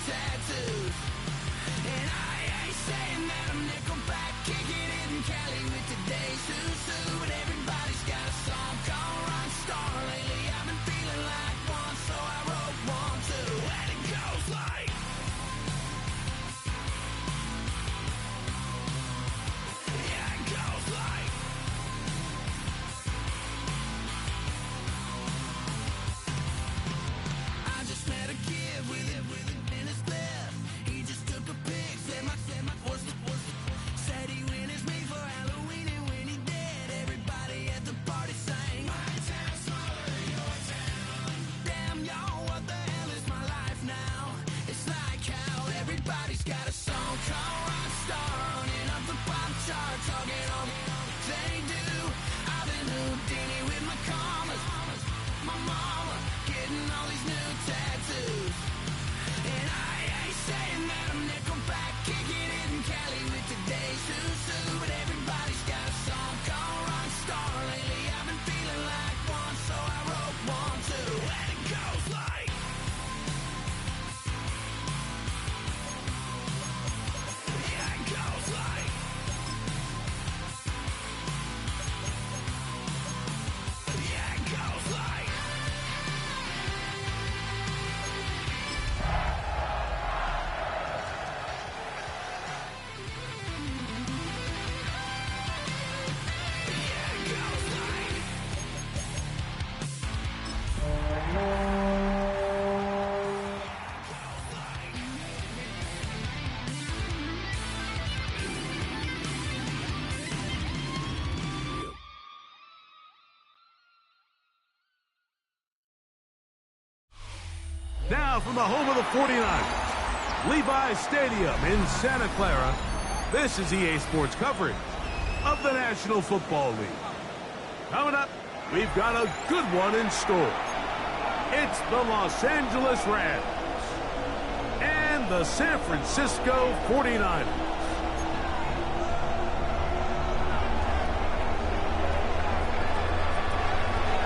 tattoos. And I ain't saying that I'm Nickelback, kicking it in Cali with today's who's who. But everybody's got a song called Rockstar. Lately I've been feeling like one, so I wrote one too. And it goes like, yeah, it goes like, I just met a kid with it in his left. He just took a pic, said my said he witnessed me for Halloween, and when he did, everybody at the party sang, my town smaller, your town. Damn, y'all, what the hell is my life now? It's like how everybody's got a song called Rockstar, running up the pop chart, talking all they do. I've been Houdini with my commas, my mama getting all these new tattoos. And I ain't saying that I'm Nickelback, kicking it in Cali with today's who's who. But everybody's got a song called Rockstar. Lately I've been feeling like one, so I wrote one too. And it goes like, yeah, it goes like, yeah, it goes like. Now from the home of the 49ers, Levi's Stadium in Santa Clara, this is EA Sports coverage of the National Football League. Coming up, we've got a good one in store. It's the Los Angeles Rams and the San Francisco 49ers.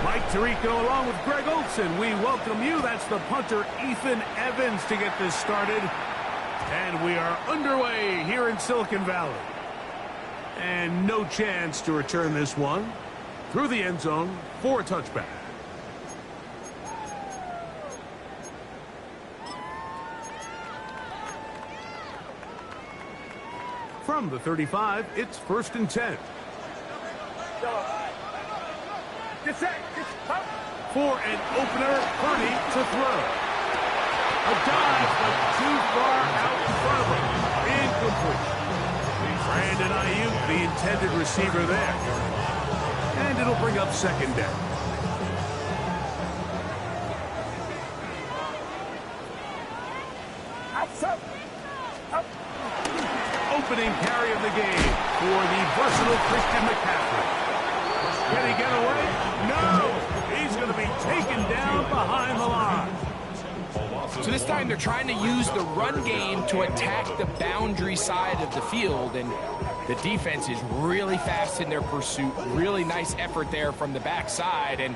Mike Tirico along with Greg Olson. We welcome you. That's the punter, Ethan Evans, to get this started. And we are underway here in Silicon Valley. And no chance to return this one through the end zone for a touchback. From the 35, it's 1st and 10. For an opener, Purdy to throw. A dive, but too far out in front of him. Incomplete. Brandon Ayuk, the intended receiver there. And it'll bring up 2nd down. Opening carry of the game for the versatile Christian McCaffrey. Can he get away? No! He's going to be taken down behind the line. So this time they're trying to use the run game to attack the boundary side of the field, and the defense is really fast in their pursuit. Really nice effort there from the backside, and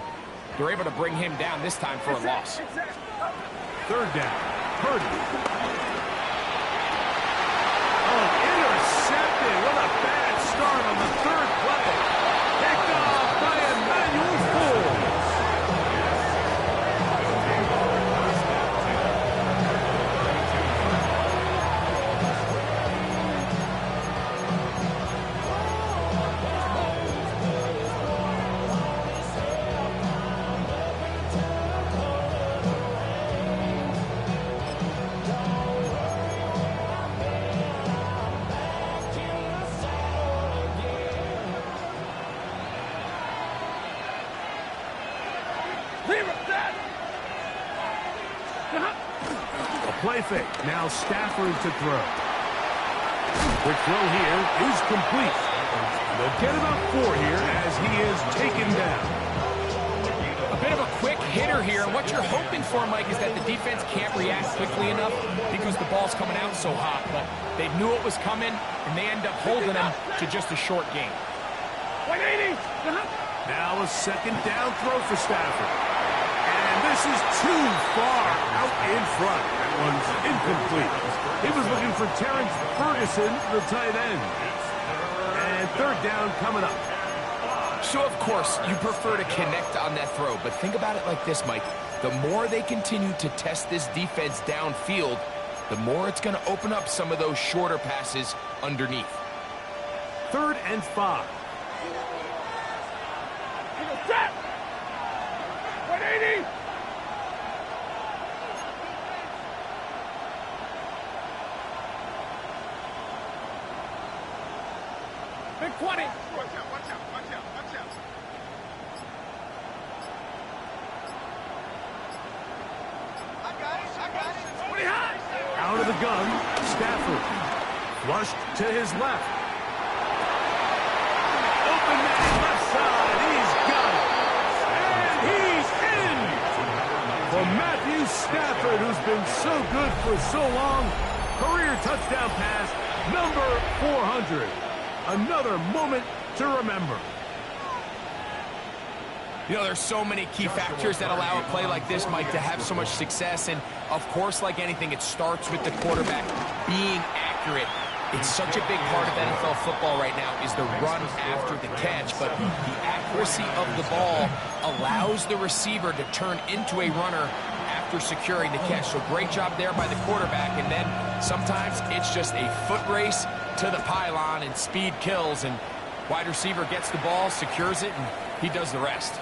they're able to bring him down this time for a loss. 3rd down. Purdy. Oh, intercepted. What a bad start on the 3rd play. Picked off by Emmanuel Forbes. Play fake. Now Stafford to throw. Quick throw here is complete. They'll get about 4 here as he is taken down. A bit of a quick hitter here. What you're hoping for, Mike, is that the defense can't react quickly enough because the ball's coming out so hot. But they knew it was coming, and they end up holding him to just a short gain. 180. Now a 2nd down throw for Stafford. And this is too far out in front. That one's incomplete. He was looking for Terrence Ferguson, the tight end. And third down coming up. So, of course, you prefer to connect on that throw, but think about it like this, Mike. The more they continue to test this defense downfield, the more it's going to open up some of those shorter passes underneath. 3rd and 5. 180! Big 20! Watch out, watch out, watch out, watch out. I got it. 20 high! Out of the gun, Stafford. Flushed to his left. Open man left side. He's got it. And he's in. For Matthew Stafford, who's been so good for so long. Career touchdown pass, number 400. Another moment to remember. You know, there's so many key factors that allow a play like this, Mike, to have so much success. And, of course, like anything, it starts with the quarterback being accurate. It's such a big part of NFL football right now is the run after the catch. But the accuracy of the ball allows the receiver to turn into a runner after securing the catch. So great job there by the quarterback. And then sometimes it's just a foot race to the pylon and speed kills. And wide receiver gets the ball, secures it, and he does the rest.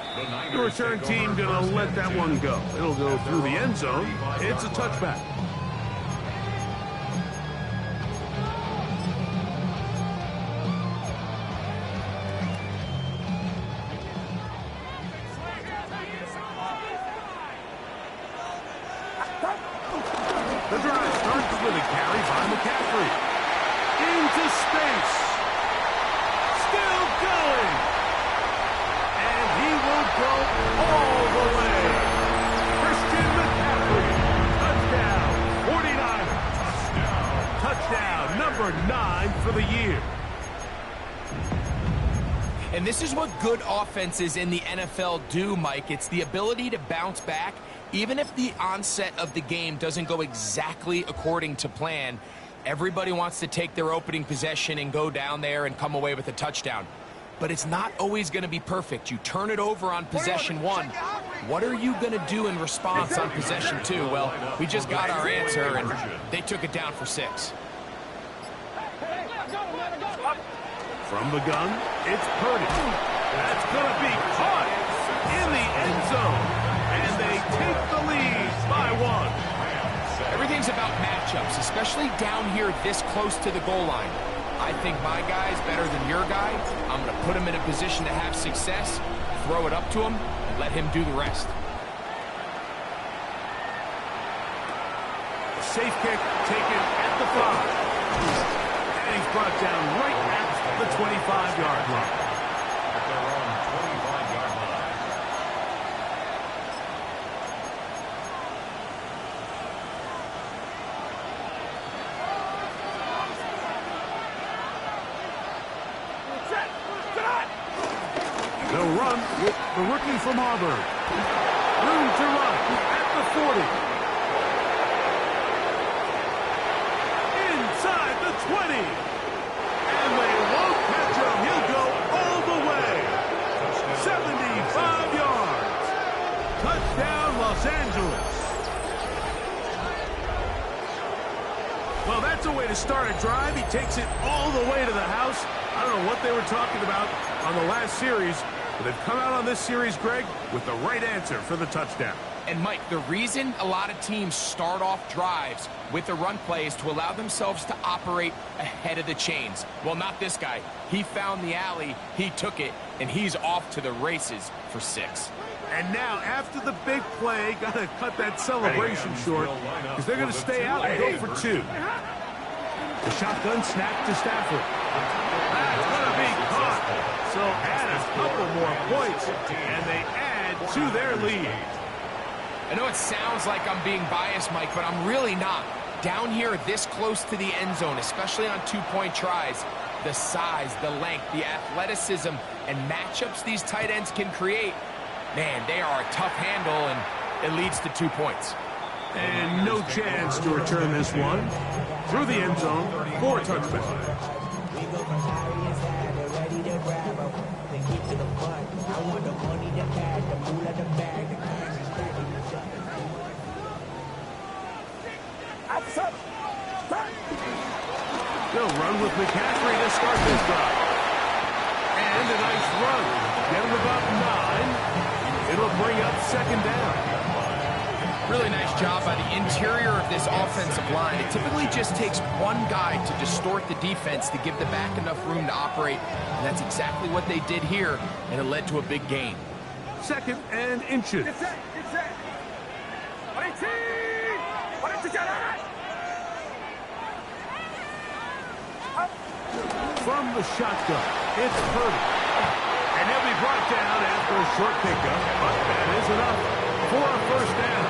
The return team going to let that one go. It'll go through the end zone. It's a touchback. The drive starts with a carry by McCaffrey. Into space. Still going. And he will go all the way. Christian McCaffrey. Touchdown, 49ers. Touchdown, number 9 for the year. And this is what good offenses in the NFL do, Mike. It's the ability to bounce back. Even if the onset of the game doesn't go exactly according to plan, everybody wants to take their opening possession and go down there and come away with a touchdown. But it's not always going to be perfect. You turn it over on possession 1. What are you going to do in response on possession 2? Well, we just got our answer, and they took it down for 6. From the gun, it's Purdy. That's going to be caught in the end zone. And they take the lead by 1. Everything's about matchups, especially down here this close to the goal line. I think my guy's better than your guy. I'm going to put him in a position to have success, throw it up to him, and let him do the rest. Safe kick taken at the 5. And he's brought down right at the 25-yard line. At their own 25-yard line. They'll run with the rookie from Auburn. Room to run at the 40. Inside the 20. And they won't catch him. He'll go all the way. 75 yards. Touchdown, Los Angeles. Well, that's a way to start a drive. He takes it all the way to the house. I don't know what they were talking about on the last series, but they've come out on this series, Greg, with the right answer for the touchdown. And, Mike, the reason a lot of teams start off drives with the run play is to allow themselves to operate ahead of the chains. Well, not this guy. He found the alley, he took it, and he's off to the races for 6. And now, after the big play, got to cut that celebration short because they're going to stay out and go for 2. The shotgun snap to Stafford. That's going to be caught. So add a couple more points, and they add to their lead. I know it sounds like I'm being biased, Mike, but I'm really not. Down here this close to the end zone, especially on 2-point tries, the size, the length, the athleticism, and matchups these tight ends can create, man, they are a tough handle, and it leads to 2 points. And no chance to return this one through the end zone for a touchback. We go from high inside, they're ready to grab them. They get to the front. I want the money, the cash, the pool of the bag, the cash is stacking each other. They'll run with McCaffrey to start this drive. And a nice run. Get him about 9. It'll bring up second down. Really nice job by the interior of this offensive line. It typically just takes one guy to distort the defense to give the back enough room to operate. And that's exactly what they did here, and it led to a big gain. Second and inches. From the shotgun, it's Purdy. And he'll be brought down after a short pickup, but that is enough for a first down.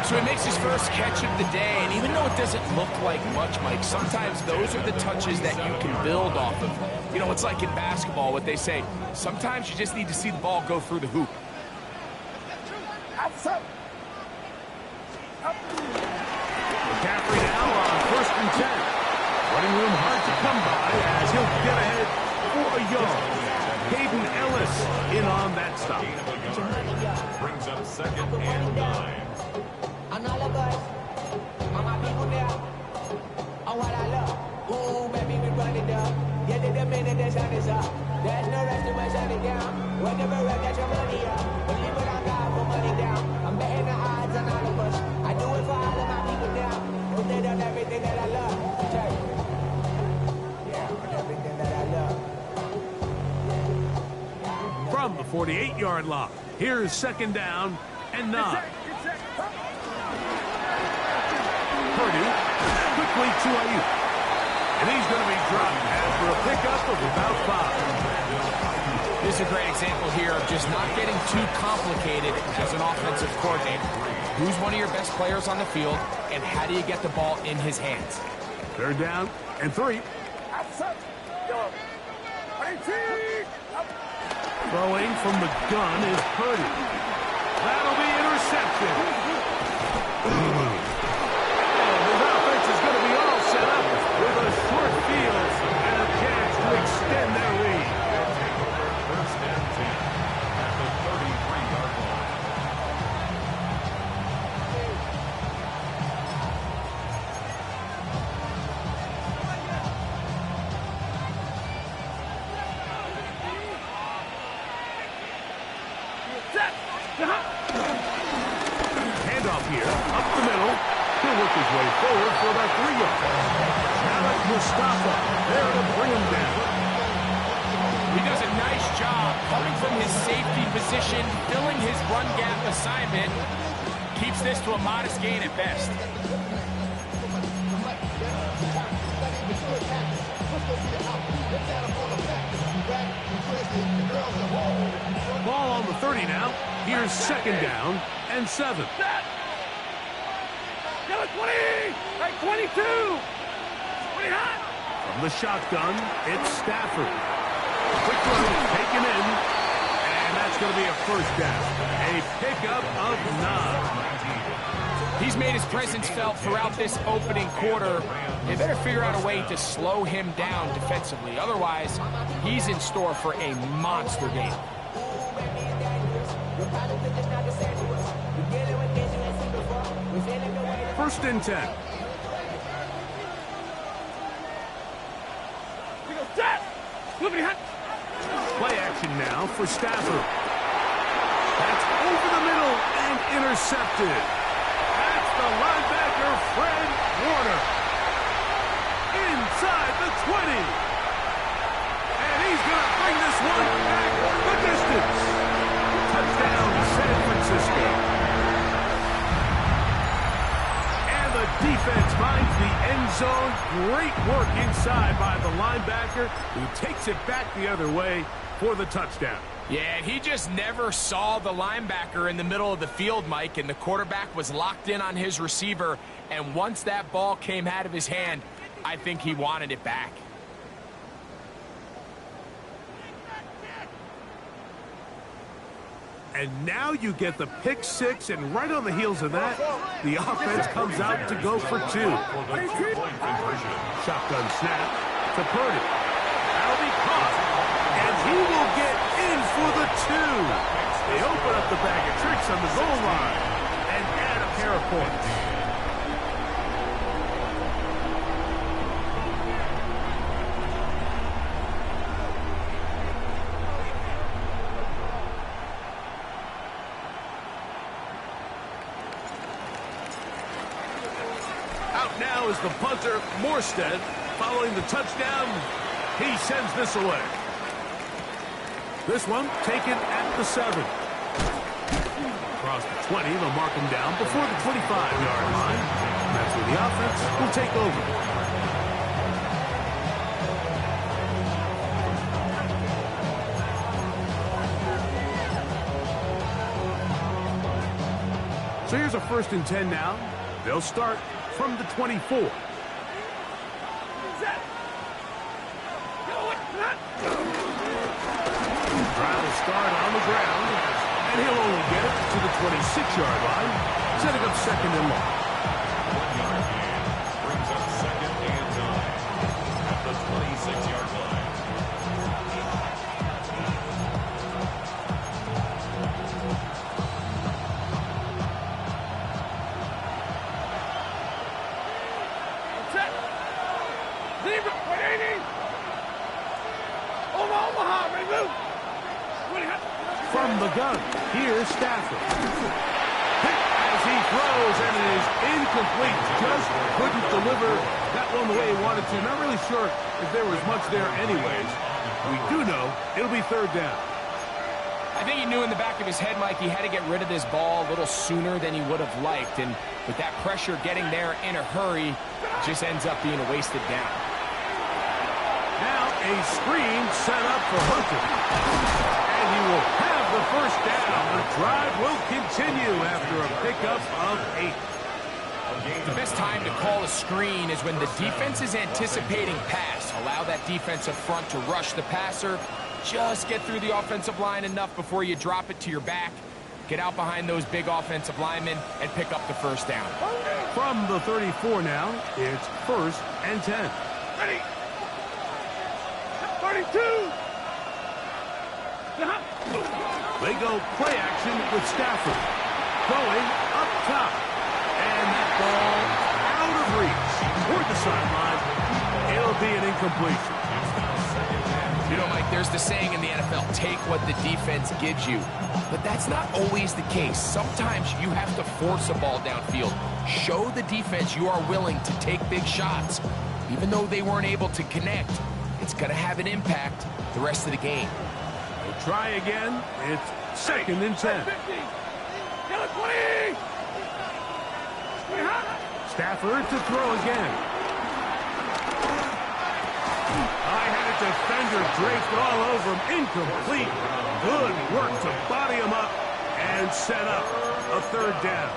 So he makes his first catch of the day, and even though it doesn't look like much, Mike, sometimes those are the touches that you can build off of. You know, it's like in basketball, what they say, sometimes you just need to see the ball go through the hoop. McCaffrey now on first and 10. Running room hard to come by as he'll get ahead for a yard. Hayden Ellis in on that stop. Brings up second and 9. And all of us, all my people there, oh what I love, ooh baby we run it up, yeah the minute the sun is up, there's no rest to my shut it down, whenever I get your money up, believe it on God for money down, I'm betting the odds on all of us, I do it for all of my people now, who did on everything that I love, yeah, on everything that I love. From the 48-yard line, here's second down and 9. Purdy quickly to Ayuk. And he's going to be dropped after a pickup of about 5. This is a great example here of just not getting too complicated as an offensive coordinator. Who's one of your best players on the field, and how do you get the ball in his hands? Third down and 3. Throwing from the gun is Purdy. That'll be intercepted. His offense is going to be all set up with a short field and a chance to extend their lead. First and 10 at the 33-yard line. Handoff here, up the middle. He'll work his way forward for about 3 yards. Alec Mustafa there to bring him down. He does a nice job coming from his safety position, filling his run gap assignment. Keeps this to a modest gain at best. Ball on the 30 now. Here's second down and 7. Get it, 20! Hey, 22! 20 hot! From the shotgun, it's Stafford. Quick run taken in, and that's going to be a first down. A pickup of 9. He's made his presence felt throughout this opening quarter. They better figure out a way to slow him down defensively. Otherwise, he's in store for a monster game. First and 10. We go set! Flippity hot! Play action now for Stafford. That's over the middle and intercepted. That's the linebacker, Fred Warner. Inside the 20. And he's going to bring this one back the distance. Touchdown, San Francisco. And the defense finds the end zone. Great work inside by the linebacker, who takes it back the other way for the touchdown. Yeah, he just never saw the linebacker in the middle of the field, Mike, and the quarterback was locked in on his receiver, and once that ball came out of his hand, I think he wanted it back. And now you get the pick six, and right on the heels of that, the offense comes out to go for two. Shotgun snap to Purdy. That'll be caught, and he will get in for the two. They open up the bag of tricks on the goal line and add a pair of points. Now is the punter, Morstead. Following the touchdown, he sends this away. This one taken at the 7. Across the 20, they'll mark him down before the 25-yard line. That's where the offense will take over. So here's a 1st and 10 now. They'll start from the 24. Drive will start on the ground, and he'll only get it to the 26-yard line, setting up 2nd and long. 1 yard gain brings up 2nd and 9 at the 26-yard line. From the gun, here's Stafford. As he throws, and it is incomplete. Just couldn't deliver that one the way he wanted to. Not really sure if there was much there anyways. We do know it'll be 3rd down. I think he knew in the back of his head, Mike, he had to get rid of this ball a little sooner than he would have liked. And with that pressure getting there in a hurry, it just ends up being a wasted down. Now a screen set up for Hunter. And he will have the 1st down. The drive will continue after a pickup of 8. The best time to call a screen is when the defense is anticipating pass. Allow that defensive front to rush the passer. Just get through the offensive line enough before you drop it to your back. Get out behind those big offensive linemen and pick up the 1st down. From the 34 now, it's 1st and 10. Ready. 32. They go play action with Stafford. Going up top. And that ball out of reach. Toward the sideline. It'll be an incompletion. You know, Mike, there's the saying in the NFL, take what the defense gives you. But that's not always the case. Sometimes you have to force a ball downfield. Show the defense you are willing to take big shots. Even though they weren't able to connect, it's going to have an impact the rest of the game. They'll try again. It's 2nd and 10. Stafford to throw again. High-headed defender draped all over him. Incomplete. Good work to body him up and set up a 3rd down.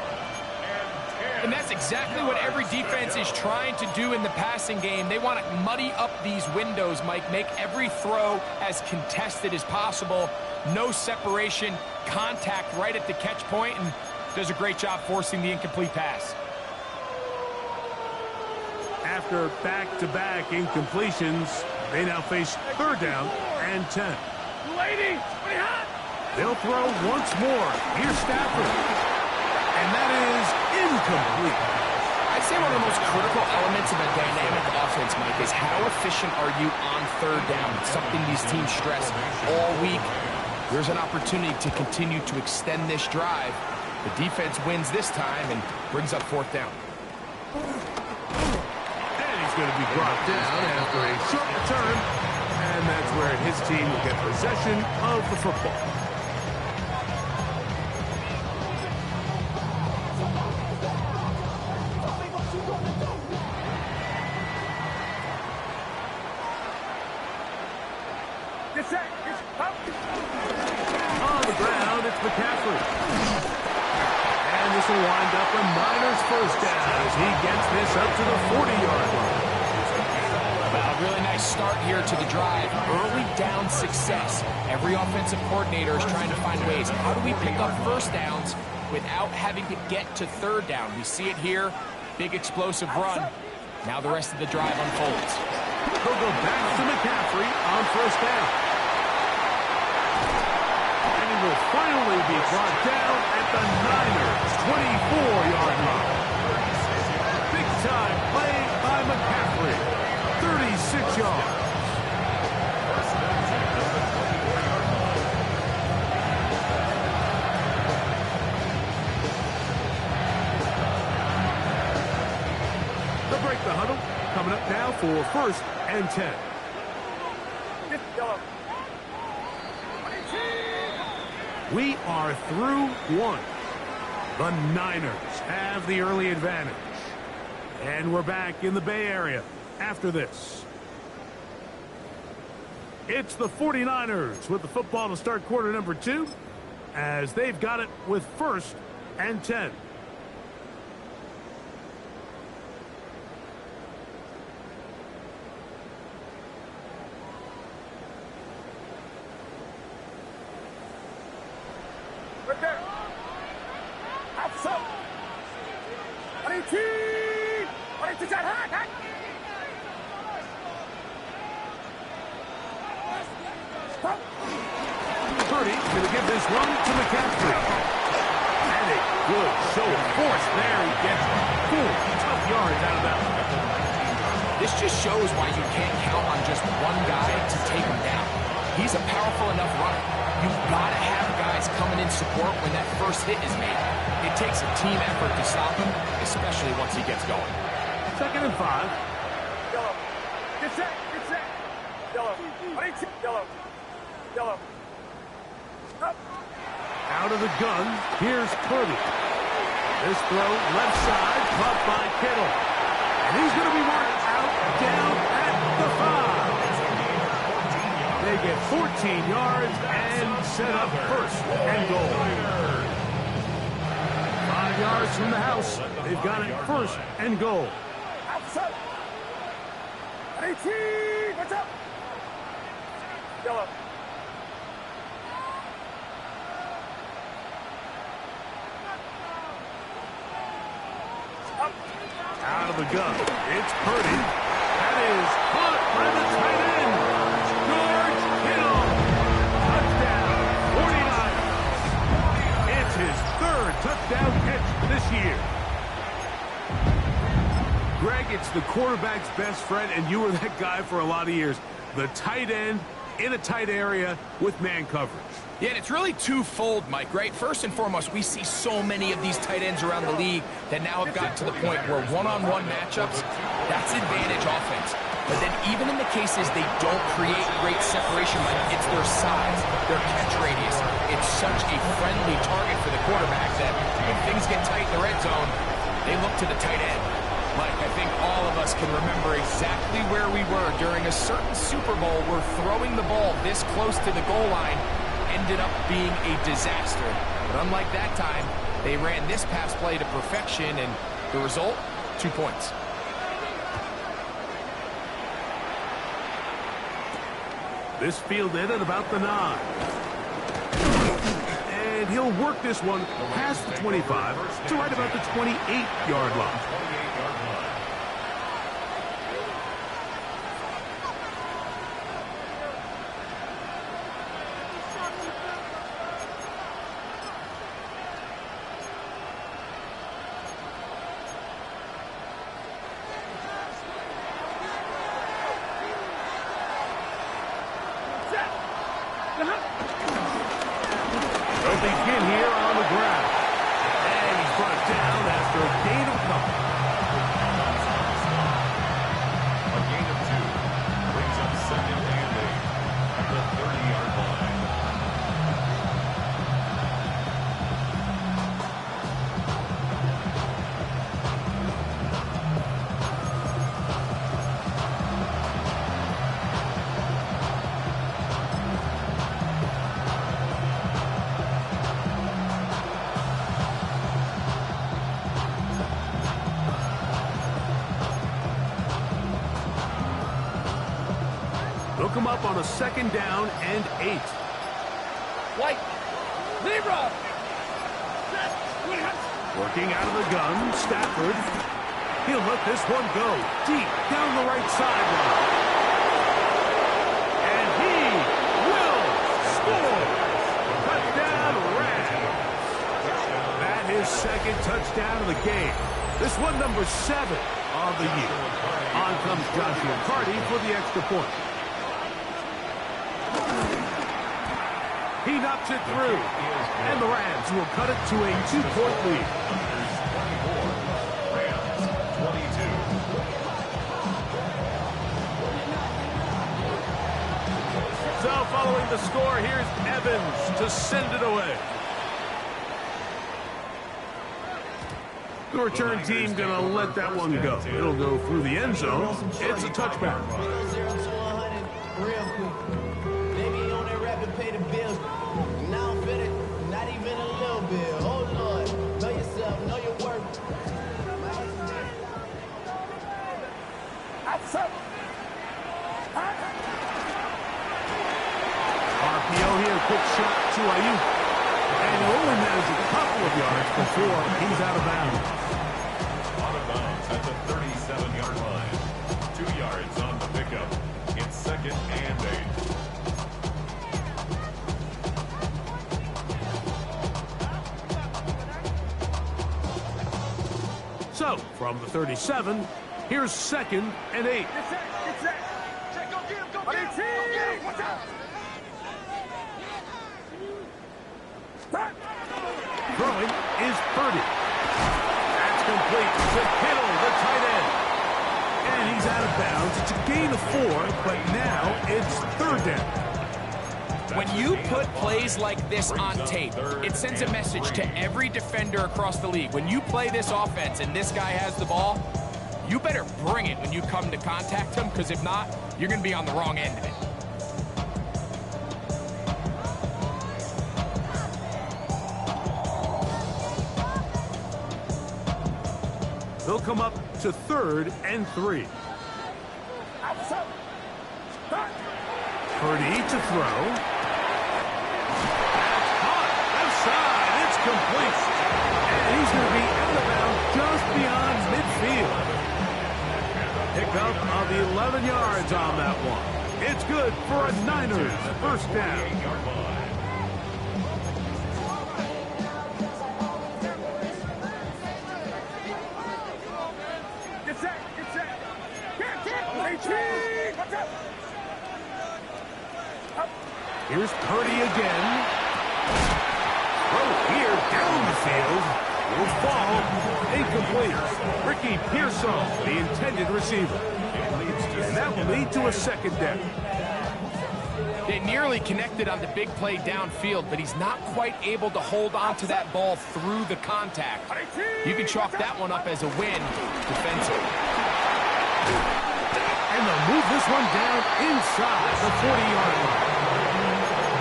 And that's exactly what every defense is trying to do in the passing game. They want to muddy up these windows, Mike, make every throw as contested as possible. No separation, contact right at the catch point, and does a great job forcing the incomplete pass. After back-to-back incompletions, they now face 3rd down and 10. They'll throw once more. Here's Stafford. And that is incomplete. I'd say one of the most critical elements of a dynamic offense, Mike, is how efficient are you on 3rd down? It's something these teams stress all week. There's an opportunity to continue to extend this drive. The defense wins this time and brings up 4th down. And he's going to be brought down after a short return. And that's where his team will get possession of the football. On the ground, it's McCaffrey. And this will wind up a Niners 1st down as he gets this up to the 40-yard line. About really nice start here to the drive. Early down success. Every offensive coordinator is trying to find ways. How do we pick up first downs without having to get to third down? We see it here. Big explosive run. Now the rest of the drive unfolds. They'll go back to McCaffrey on first down. And he will finally be brought down at the Niners' 24-yard line. Big-time play by McCaffrey. 36 yards. They'll break the huddle. Coming up now for first and 10. We are through one. The Niners have the early advantage. And we're back in the Bay Area after this. It's the 49ers with the football to start quarter number 2 as they've got it with first and 10. Purdy going to give this one to McCaffrey. And a good show of force there. He gets 4 tough yards out of that one. This just shows why you can't count on just one guy to take him down. He's a powerful enough runner. You've got to have guys coming in support when that first hit is made. It takes a team effort to stop him, especially once he gets going. Second and 5. Yellow. Get set. Get set. Yellow. Yellow. Yellow. Up. Out of the gun, here's Purdy. This throw left side, caught by Kittle. And he's going to be marked out down at the 5. They get 14 yards and set up first and goal. 5 yards from the house. They've got it first and goal. Outside. 18. What's up? Yellow. Out of the gun, it's Purdy. That is caught by the tight end, George Kittle. Touchdown, 49ers. It's his third touchdown catch this year. Greg, it's the quarterback's best friend, and you were that guy for a lot of years. The tight end in a tight area with man coverage. Yeah, and it's really twofold, Mike, right? First and foremost, we see so many of these tight ends around the league that now have gotten to the point where one-on-one matchups, that's advantage offense. But then even in the cases they don't create great separation, Mike, it's their size, their catch radius. It's such a friendly target for the quarterback that when things get tight in the red zone, they look to the tight end. Mike, I think all of us can remember exactly where we were during a certain Super Bowl where throwing the ball this close to the goal line ended up being a disaster. But unlike that time, they ran this pass play to perfection, and the result, 2 points. This fielded at about the 9. And he'll work this one past the 25 to right about the 28-yard line. They'll begin here on the ground. And he's brought down after a gain of couple. They'll come up on a 2nd down and 8. White. Libra. Working out of the gun, Stafford. He'll let this one go deep down the right sideline. And he will score. Touchdown, Rams. That his 2nd touchdown of the game. This one number 7 of the year. On comes Joshua Carty for the extra point. He knocks it through. And the Rams will cut it to a 2-point lead. Rams 22. So following the score, here's Evans to send it away. The return team gonna let that one go. It'll go through the end zone. It's a touchback. 0 to 100 real quick. They be on that rap to pay the bills. Now I'm fit it, not even a little bit. Oh Lord, know yourself, know your worth. RPO here, quick shot to Ayuk. And he only managed a couple of yards before he's out of bounds. Out of bounds at the 37-yard line. 2 yards on the pickup. It's 2nd and 8. So, from the 37, here's 2nd and 8. Throwing is Purdy. That's complete to Kittle, the tight end. And he's out of bounds. It's a gain of 4, but now it's 3rd down. When you put plays like this on tape, it sends a message to every defender across the league. When you play this offense and this guy has the ball, you better bring it when you come to contact him, because if not, you're going to be on the wrong end of it. They'll come up to 3rd and 3. Purdy to throw. That's caught. Outside. It's complete. And he's going to be out of bounds just beyond midfield. Pickup of 11 yards on that one. It's good for a Niners 1st down. Here's Purdy again. Throw here down the field. Will fall. Incomplete. Ricky Pearsall, the intended receiver. And that will lead to a 2nd down. They nearly connected on the big play downfield, but he's not quite able to hold on to that ball through the contact. You can chalk that one up as a win defensively. And they'll move this one down inside the 40-yard line.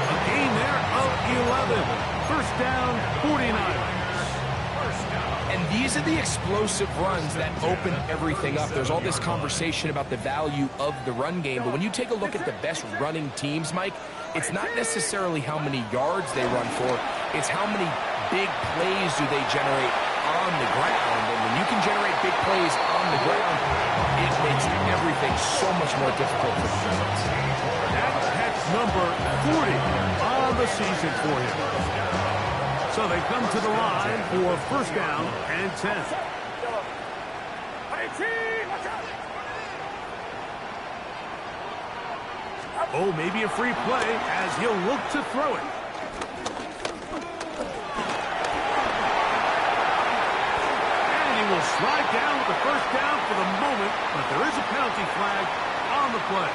A gain there of 11. 1st down, 49ers. And these are the explosive runs that open everything up. There's all this conversation about the value of the run game, but when you take a look at the best running teams, Mike, it's not necessarily how many yards they run for, it's how many big plays do they generate on the ground. And when you can generate big plays on the ground, it makes everything so much more difficult for the defense. That's number 40 on the season for him. So they come to the line for 1st down and 10. Oh, maybe a free play as he'll look to throw it. And he will slide down with the 1st down for the moment, but there is a penalty flag on the play.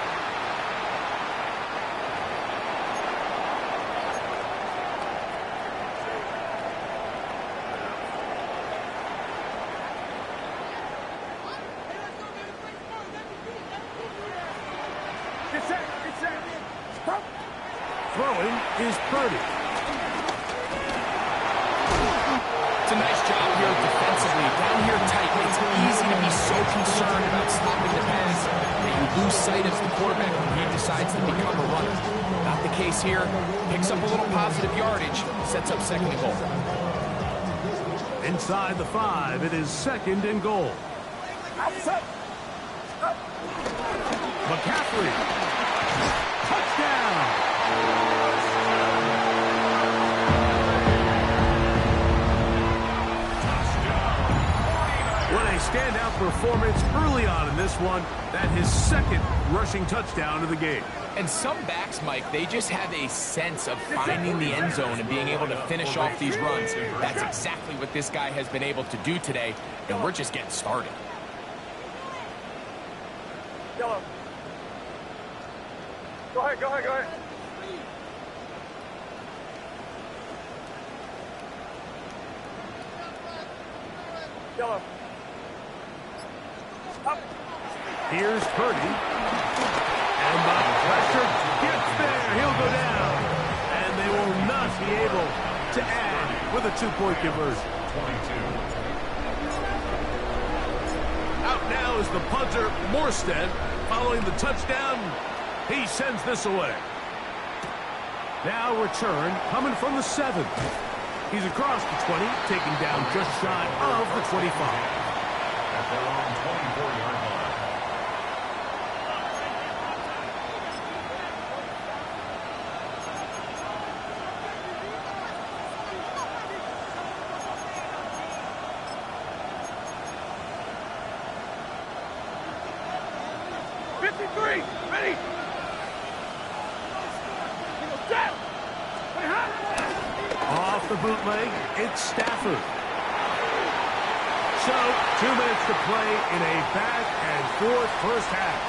Throwing is Purdy. It's a nice job here defensively. Down here tight, it's easy to be so concerned about stopping the pass that you lose sight of the quarterback. He decides to become a runner. Not the case here. Picks up a little positive yardage, sets up second and goal. Inside the 5, it is second and goal. McCaffrey. Touchdown. What a standout performance early on in this one. That his second rushing touchdown of the game. And some backs, Mike, they just have a sense of finding the end zone and being able to finish off these runs. That's exactly what this guy has been able to do today, and we're just getting started. Yellow. Go ahead, go ahead, go ahead. Yellow. Up. Here's Purdy. And the pressure gets there. He'll go down. And they will not be able to add with a 2-point conversion. 22. Out now is the punter, Morstead. Following the touchdown, he sends this away. Now return coming from the 7. He's across the 20, taking down just shy of the 25. At their own 24-yard line. Ready? Down. Off the bootleg, it's Stafford. So, 2 minutes to play in a back-and-forth first half.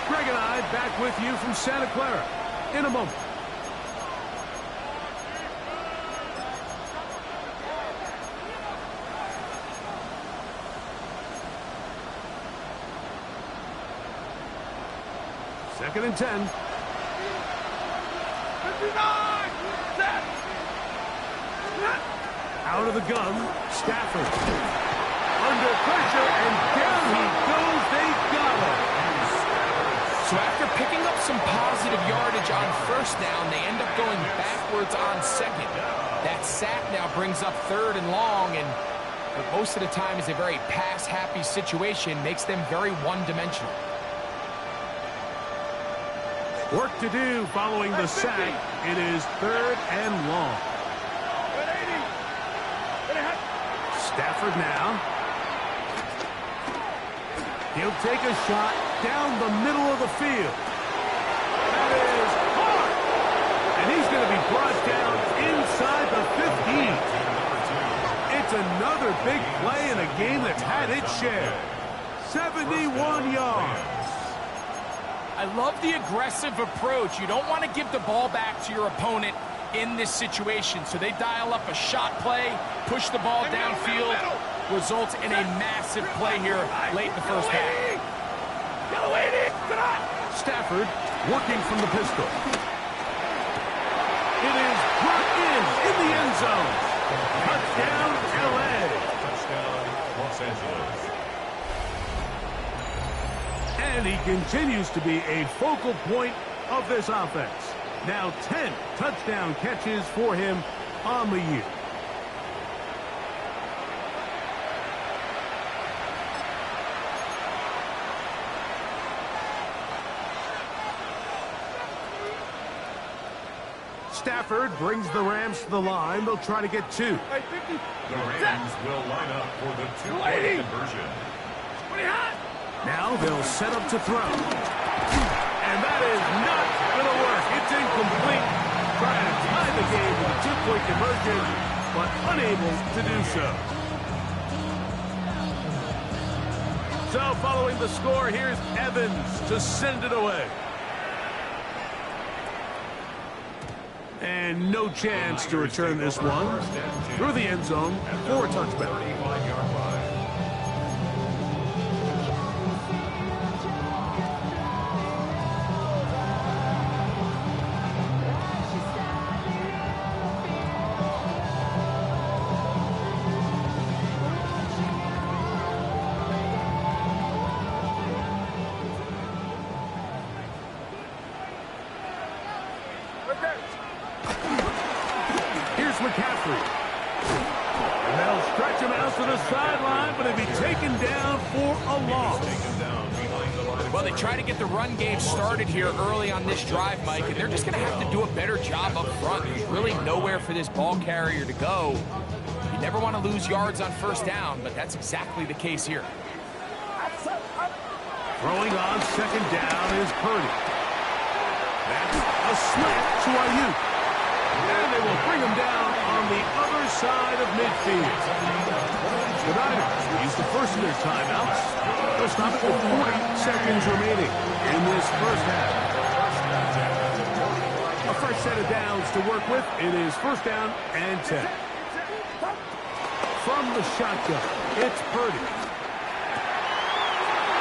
Greg and I back with you from Santa Clara in a moment. Second and 10. 59. Set. Out of the gun, Stafford. Under pressure, and down he goes. They got him. So after picking up some positive yardage on first down, they end up going backwards on second. That sack now brings up third and long, and but most of the time is a very pass-happy situation, makes them very one-dimensional. Work to do following the sack. It is third and long. Stafford now. He'll take a shot down the middle of the field. That is hard. And he's going to be brought down inside the 15. It's another big play in a game that's had its share. 71 yards. I love the aggressive approach. You don't want to give the ball back to your opponent in this situation. So they dial up a shot play, push the ball downfield, results in a massive play here late in the first half. Stafford working from the pistol. It is brought in the end zone. Touchdown, LA. Touchdown, Los Angeles. And he continues to be a focal point of this offense. Now 10 touchdown catches for him on the year. Stafford brings the Rams to the line. They'll try to get 2. The Rams will line up for the 2-point conversion. Now they'll set up to throw. And that is not going to work. It's incomplete. Trying to tie the game with a 2-point conversion, but unable to do so. So following the score, here's Evans to send it away. And no chance to return this one through the end zone for a touchback. 35-yard line. Jeffrey. And they'll stretch him out to the sideline, but he'll be taken down for a loss. Well, they try to get the run game started here early on this drive, Mike, and they're just going to have to do a better job up front. There's really nowhere for this ball carrier to go. You never want to lose yards on first down, but that's exactly the case here. Throwing on second down is Purdy. That's a slant to Ayuk. And they will bring him down on the other side of midfield. The Niners use the first of their timeouts. They'll stop it with 40 seconds remaining in this first half. A fresh set of downs to work with. It is first down and 10. From the shotgun, it's Purdy.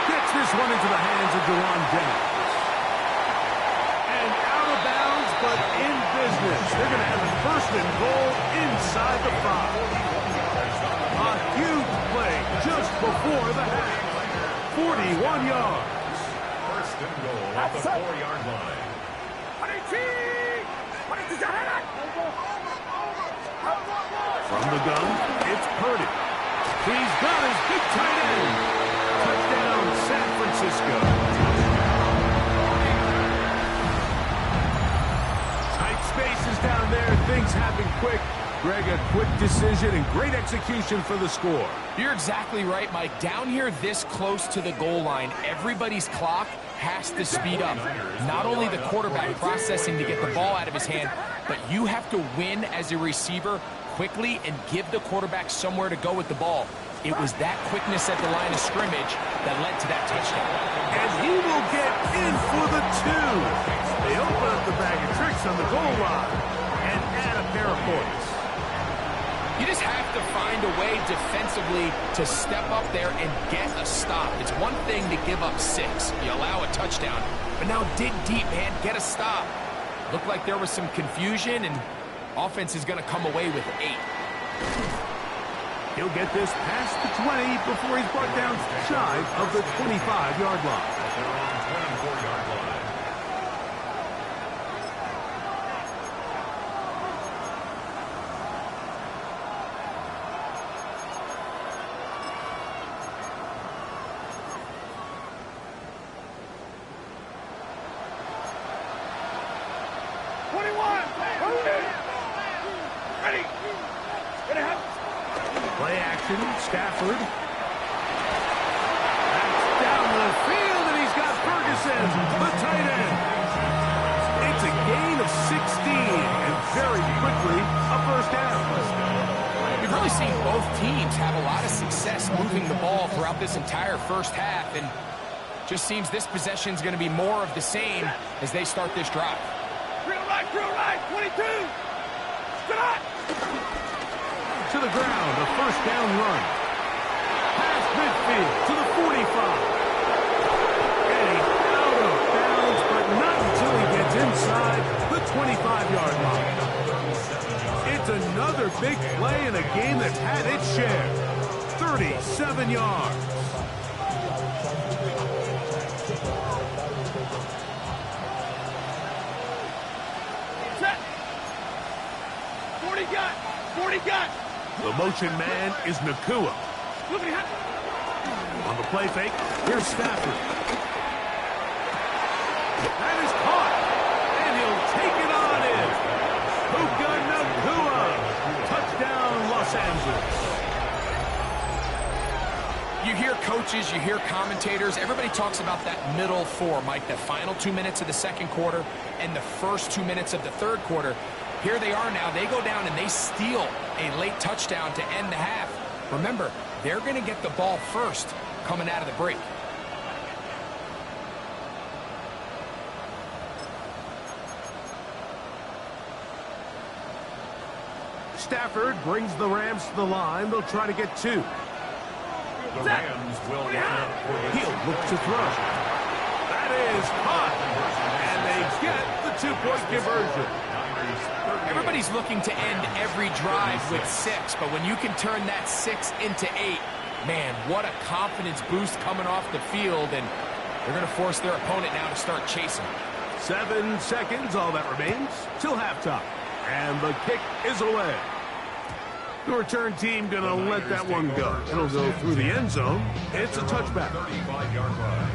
Gets this one into the hands of Jawan Jennings. And out of bounds, but in business. They're going to have a first and goal inside the 5. A huge play just before the half. 41 yards. First and goal at the 4-yard line. From the gun, it's Purdy. He's got his big tight end. Touchdown, San Francisco. Tight spaces down there. Things happen quick. Greg, a quick decision and great execution for the score. You're exactly right, Mike. Down here this close to the goal line, everybody's clock has to speed up. Not only the quarterback processing to get the ball out of his hand, but you have to win as a receiver quickly and give the quarterback somewhere to go with the ball. It was that quickness at the line of scrimmage that led to that touchdown. And he will get in for the 2. They open up the bag of tricks on the goal line and add a pair of points. You just have to find a way defensively to step up there and get a stop. It's one thing to give up 6. You allow a touchdown. But now dig deep, man. Get a stop. Looked like there was some confusion, and offense is going to come away with 8. He'll get this past the 20 before he's brought down shy of the 25-yard line. They're on 24-yard line. Play action, Stafford. That's down the field, and he's got Ferguson, the tight end. It's a gain of 16, and very quickly, a first down. We've really seen both teams have a lot of success moving the ball throughout this entire first half, and just seems this possession is going to be more of the same as they start this drive. Drill right, 22. Stop. To the ground, a first down run. Past midfield to the 45. And out of bounds, but not until he gets inside the 25-yard line. It's another big play in a game that's had its share. 37 yards. Set. 40 gun. The motion man is Nakua. Look at him. On the play fake, here's Stafford. That is caught, and he'll take it on in. Puka Nakua. Touchdown, Los Angeles. You hear coaches, you hear commentators, everybody talks about that middle 4, Mike, the final 2 minutes of the second quarter and the first 2 minutes of the third quarter. Here they are now. They go down and they steal a late touchdown to end the half. Remember, they're going to get the ball first coming out of the break. Stafford brings the Rams to the line. They'll try to get 2. The Rams will line up for the He'll look to throw. That is caught. And they get the 2-point conversion. Everybody's looking to end every drive with 6, but when you can turn that 6 into 8, man, what a confidence boost coming off the field, and they're going to force their opponent now to start chasing. 7 seconds, all that remains, till halftime. And the kick is away. The return team going to let that one go. It'll go through the end zone. It's a touchback. 35-yard line.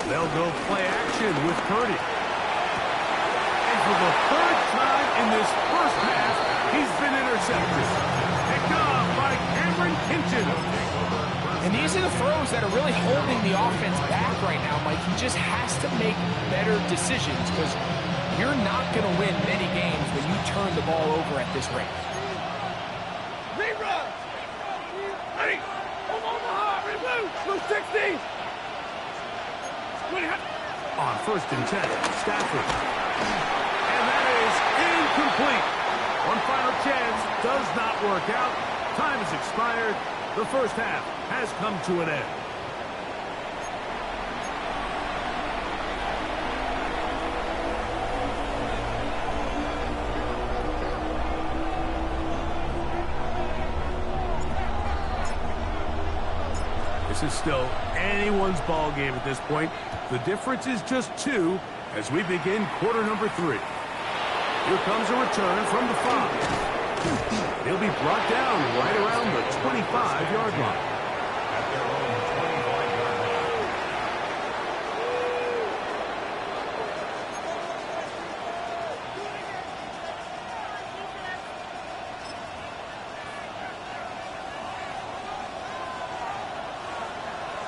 They'll go play action with Purdy. And for the third time in this first half, he's been intercepted. Picked off by Cameron Kinchen. And these are the throws that are really holding the offense back right now, Mike. He just has to make better decisions because you're not going to win many games when you turn the ball over at this rate. Zebra! Ready! Omaha! Remove! Blue 60! On 1st and 10, Stafford. And that is incomplete. One final chance does not work out. Time has expired. The first half has come to an end. This is still anyone's ball game at this point. The difference is just 2 as we begin quarter number 3. Here comes a return from the 5. He'll be brought down right around the 25-yard line. At their own 25-yard line.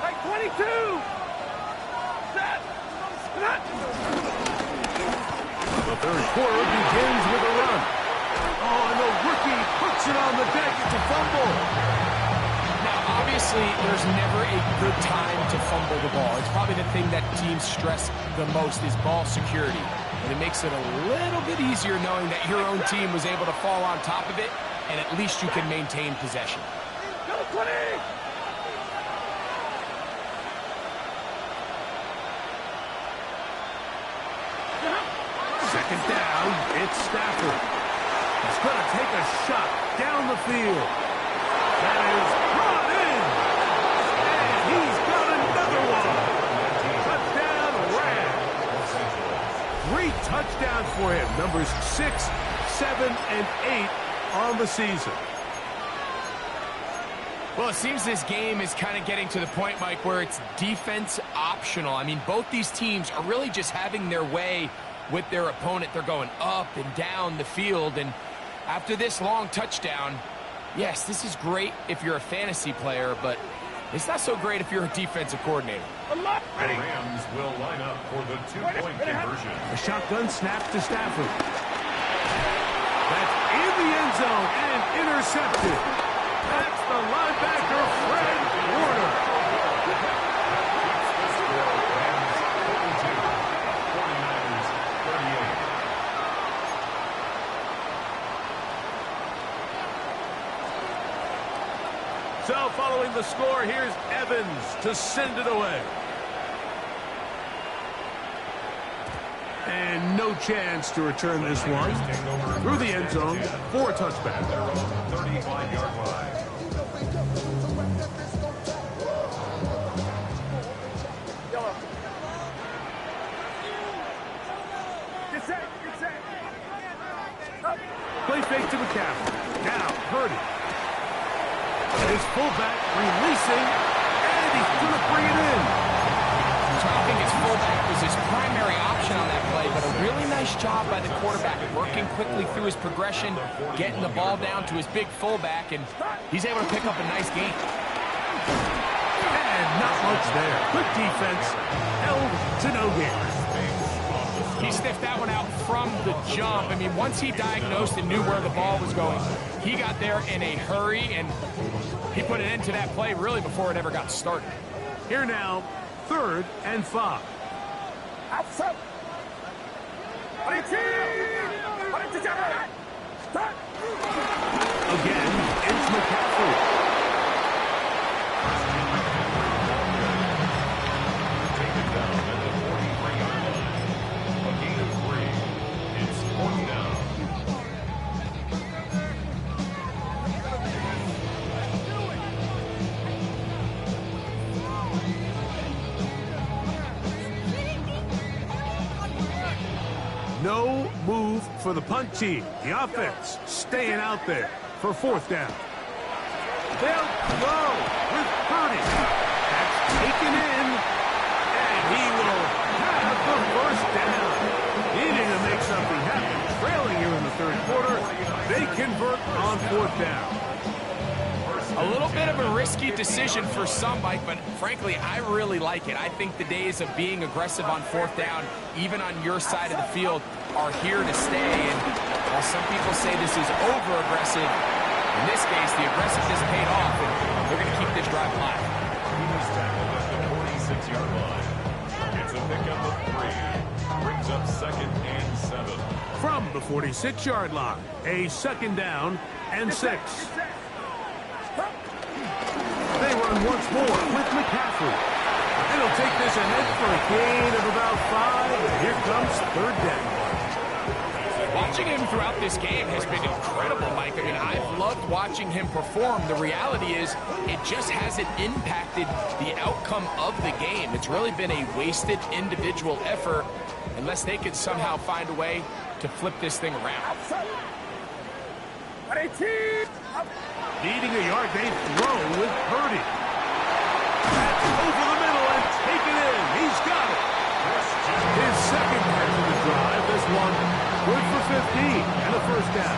Like 22! Set! Set! The third quarter begins with a run. Oh, and the rookie puts it on the deck. It's a fumble. Now, obviously, there's never a good time to fumble the ball. It's probably the thing that teams stress the most is ball security. And it makes it a little bit easier knowing that your own team was able to fall on top of it, and at least you can maintain possession. Go 20! Second down, it's Stafford. He's going to take a shot down the field. That is brought in. And he's got another one. Touchdown, Rams. 3 touchdowns for him. Numbers 6, 7, and 8 on the season. Well, it seems this game is kind of getting to the point, Mike, where it's defense optional. I mean, both these teams are really just having their way with their opponent. They're going up and down the field, and after this long touchdown, yes, this is great if you're a fantasy player, but it's not so great if you're a defensive coordinator. The Rams will line up for the 2-point conversion. A shotgun snap to Stafford. That's in the end zone and intercepted. That's the linebacker, Fred Warner. So following the score, here's Evans to send it away. And no chance to return this one. Through the end zone for a touchback. Their own 35-yard line. Get set! Get set! Play fake to McCaffrey. Now, Purdy. His fullback releasing, and he's going to bring it in. So I don't think his fullback was his primary option on that play, but a really nice job by the quarterback working quickly through his progression, getting the ball down to his big fullback, and he's able to pick up a nice gain. And not much there. Good defense, held to no gain. He sniffed that one out from the jump. I mean, once he diagnosed and knew where the ball was going, he got there in a hurry, and he put an end to that play really before it ever got started. Here now, 3rd and 5. Outside! Again, it's McCaffrey. Taken down at the 43-yard line. A gain of 3. It's 4th down. No move for the punt team. The offense staying out there for 4th down. They'll go with Purdy. That's taken in, and he will have the 1st down. Needing to make something happen. Trailing here in the 3rd quarter. They convert on 4th down. A little bit of a risky decision for some, Mike, but frankly, I really like it. I think the days of being aggressive on 4th down, even on your side of the field, are here to stay. And while some people say this is over-aggressive, in this case, the aggressiveness paid off, and they're going to keep this drive alive. He was tackled at the 46-yard line. It's a pickup of 3. Brings up 2nd and 7. From the 46-yard line, a 2nd down and 6. They run once more with McCaffrey. It'll take this ahead for a gain of about 5. And here comes 3rd down. Watching him throughout this game has been incredible, Mike. I mean, I've loved watching him perform. The reality is it just hasn't impacted the outcome of the game. It's really been a wasted individual effort unless they can somehow find a way to flip this thing around. Needing a yard, they throw with Purdy. That's over the middle and taken in. He's got it. His 2nd catch of the drive. This one good for 15 and a 1st down.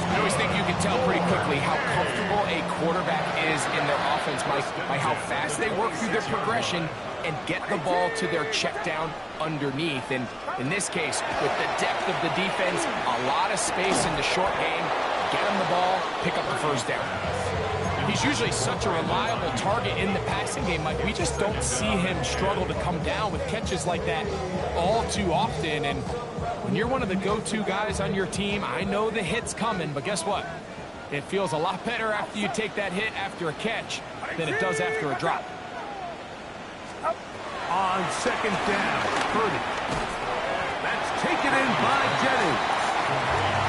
I always think you can tell pretty quickly how comfortable a quarterback is in their offense, Mike, by how fast they work through their progression and get the ball to their check down underneath. And in this case, with the depth of the defense, a lot of space in the short game, get him the ball, pick up the 1st down. He's usually such a reliable target in the passing game, Mike. We just don't see him struggle to come down with catches like that all too often. And when you're one of the go-to guys on your team, I know the hit's coming, but guess what? It feels a lot better after you take that hit after a catch than it does after a drop. On 2nd down, Purdy. That's taken in by Jennings.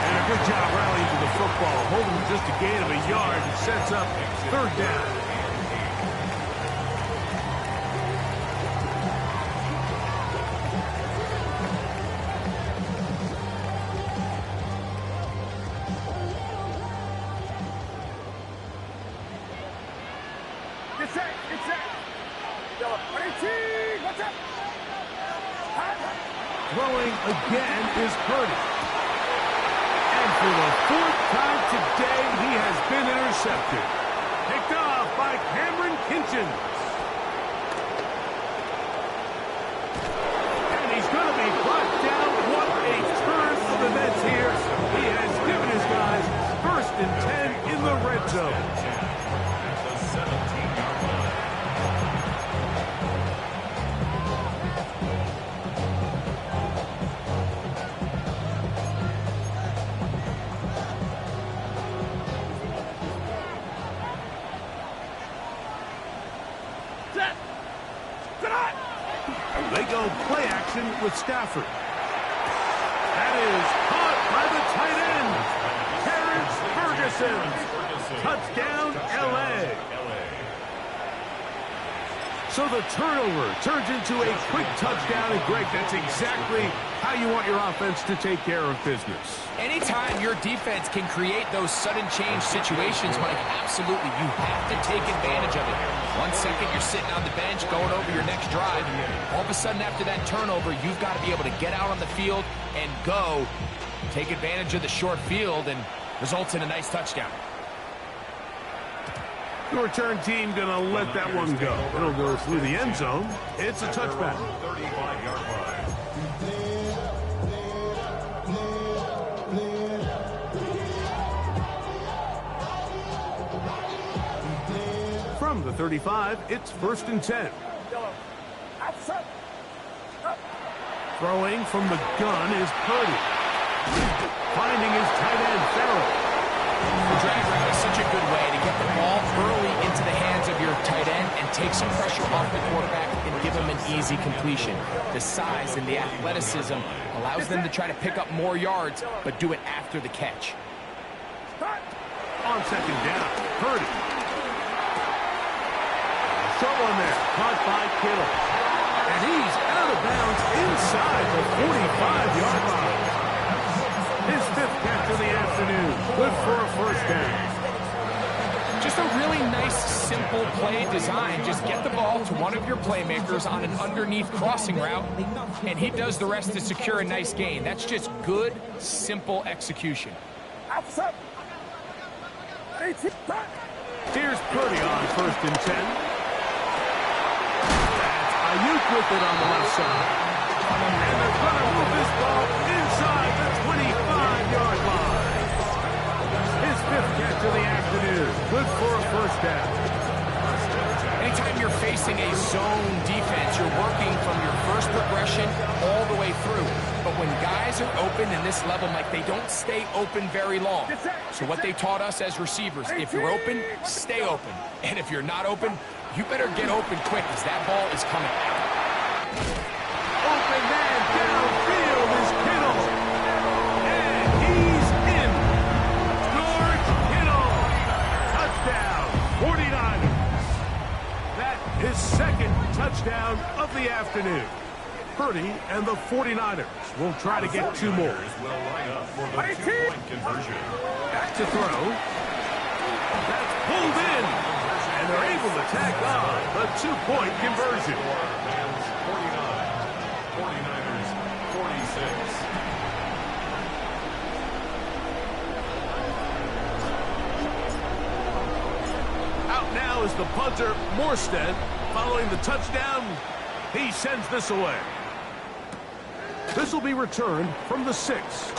And a good job rallying to the football. Holding just a gain of a yard and sets up 3rd down. Get set, get set. Yellow, 18, what's up? Throwing again is Purdy. And for the 4th time today, he has been intercepted. Picked off by Cameron Kinchens. And he's going to be brought down. What a turn for the Nets here. He has given his guys 1st and 10 in the red zone. At the 17-yard line. They go play action with Stafford. That is caught by the tight end, Terrence Ferguson. Touchdown, L.A. So the turnover turns into a quick touchdown, and Greg, that's exactly how you want your offense to take care of business. Anytime your defense can create those sudden change situations, Mike, absolutely, you have to take advantage of it. 1 second, you're sitting on the bench going over your next drive. All of a sudden, after that turnover, you've got to be able to get out on the field and go. Take advantage of the short field, and results in a nice touchdown. The return team going to let that one go. It'll go through the end zone. It's a touchback. 35-yard line. From the 35, it's 1st and 10. Throwing from the gun is Purdy. Finding his tight end, Farrell. The drag route is such a good way to get the ball early into the hands of your tight end and take some pressure off the quarterback and give him an easy completion. The size and the athleticism allows them to try to pick up more yards, but do it after the catch. On 2nd down, Purdy. Short one there, caught by Kittle. And he's out of bounds inside the 45-yard line. His 5th catch of the afternoon. Good for a first down. Just a really nice, simple play design. Just get the ball to one of your playmakers on an underneath crossing route, and he does the rest to secure a nice gain. That's just good, simple execution. Outside. 18. Here's Purdy on 1st and 10. That's Ayuk with it on the left side. And they're going to move this ball inside the 25-yard line. His 5th catch of the afternoon. Good for a first down. Anytime you're facing a zone defense, you're working from your first progression all the way through. But when guys are open in this level, Mike, they don't stay open very long. So what they taught us as receivers, if you're open, stay open. And if you're not open, you better get open quick because that ball is coming out. Open man downfield is Kittle. And he's in. George Kittle. Touchdown, 49ers. That is 2nd touchdown of the afternoon. Purdy and the 49ers will try to get 2 more. Will line up for the 2-point conversion. Back to throw. That's pulled in. And they're able to tack on the 2-point conversion. Rams 49, 49ers 46. Out now is the punter, Morstead. Following the touchdown, he sends this away. This will be returned from the 6.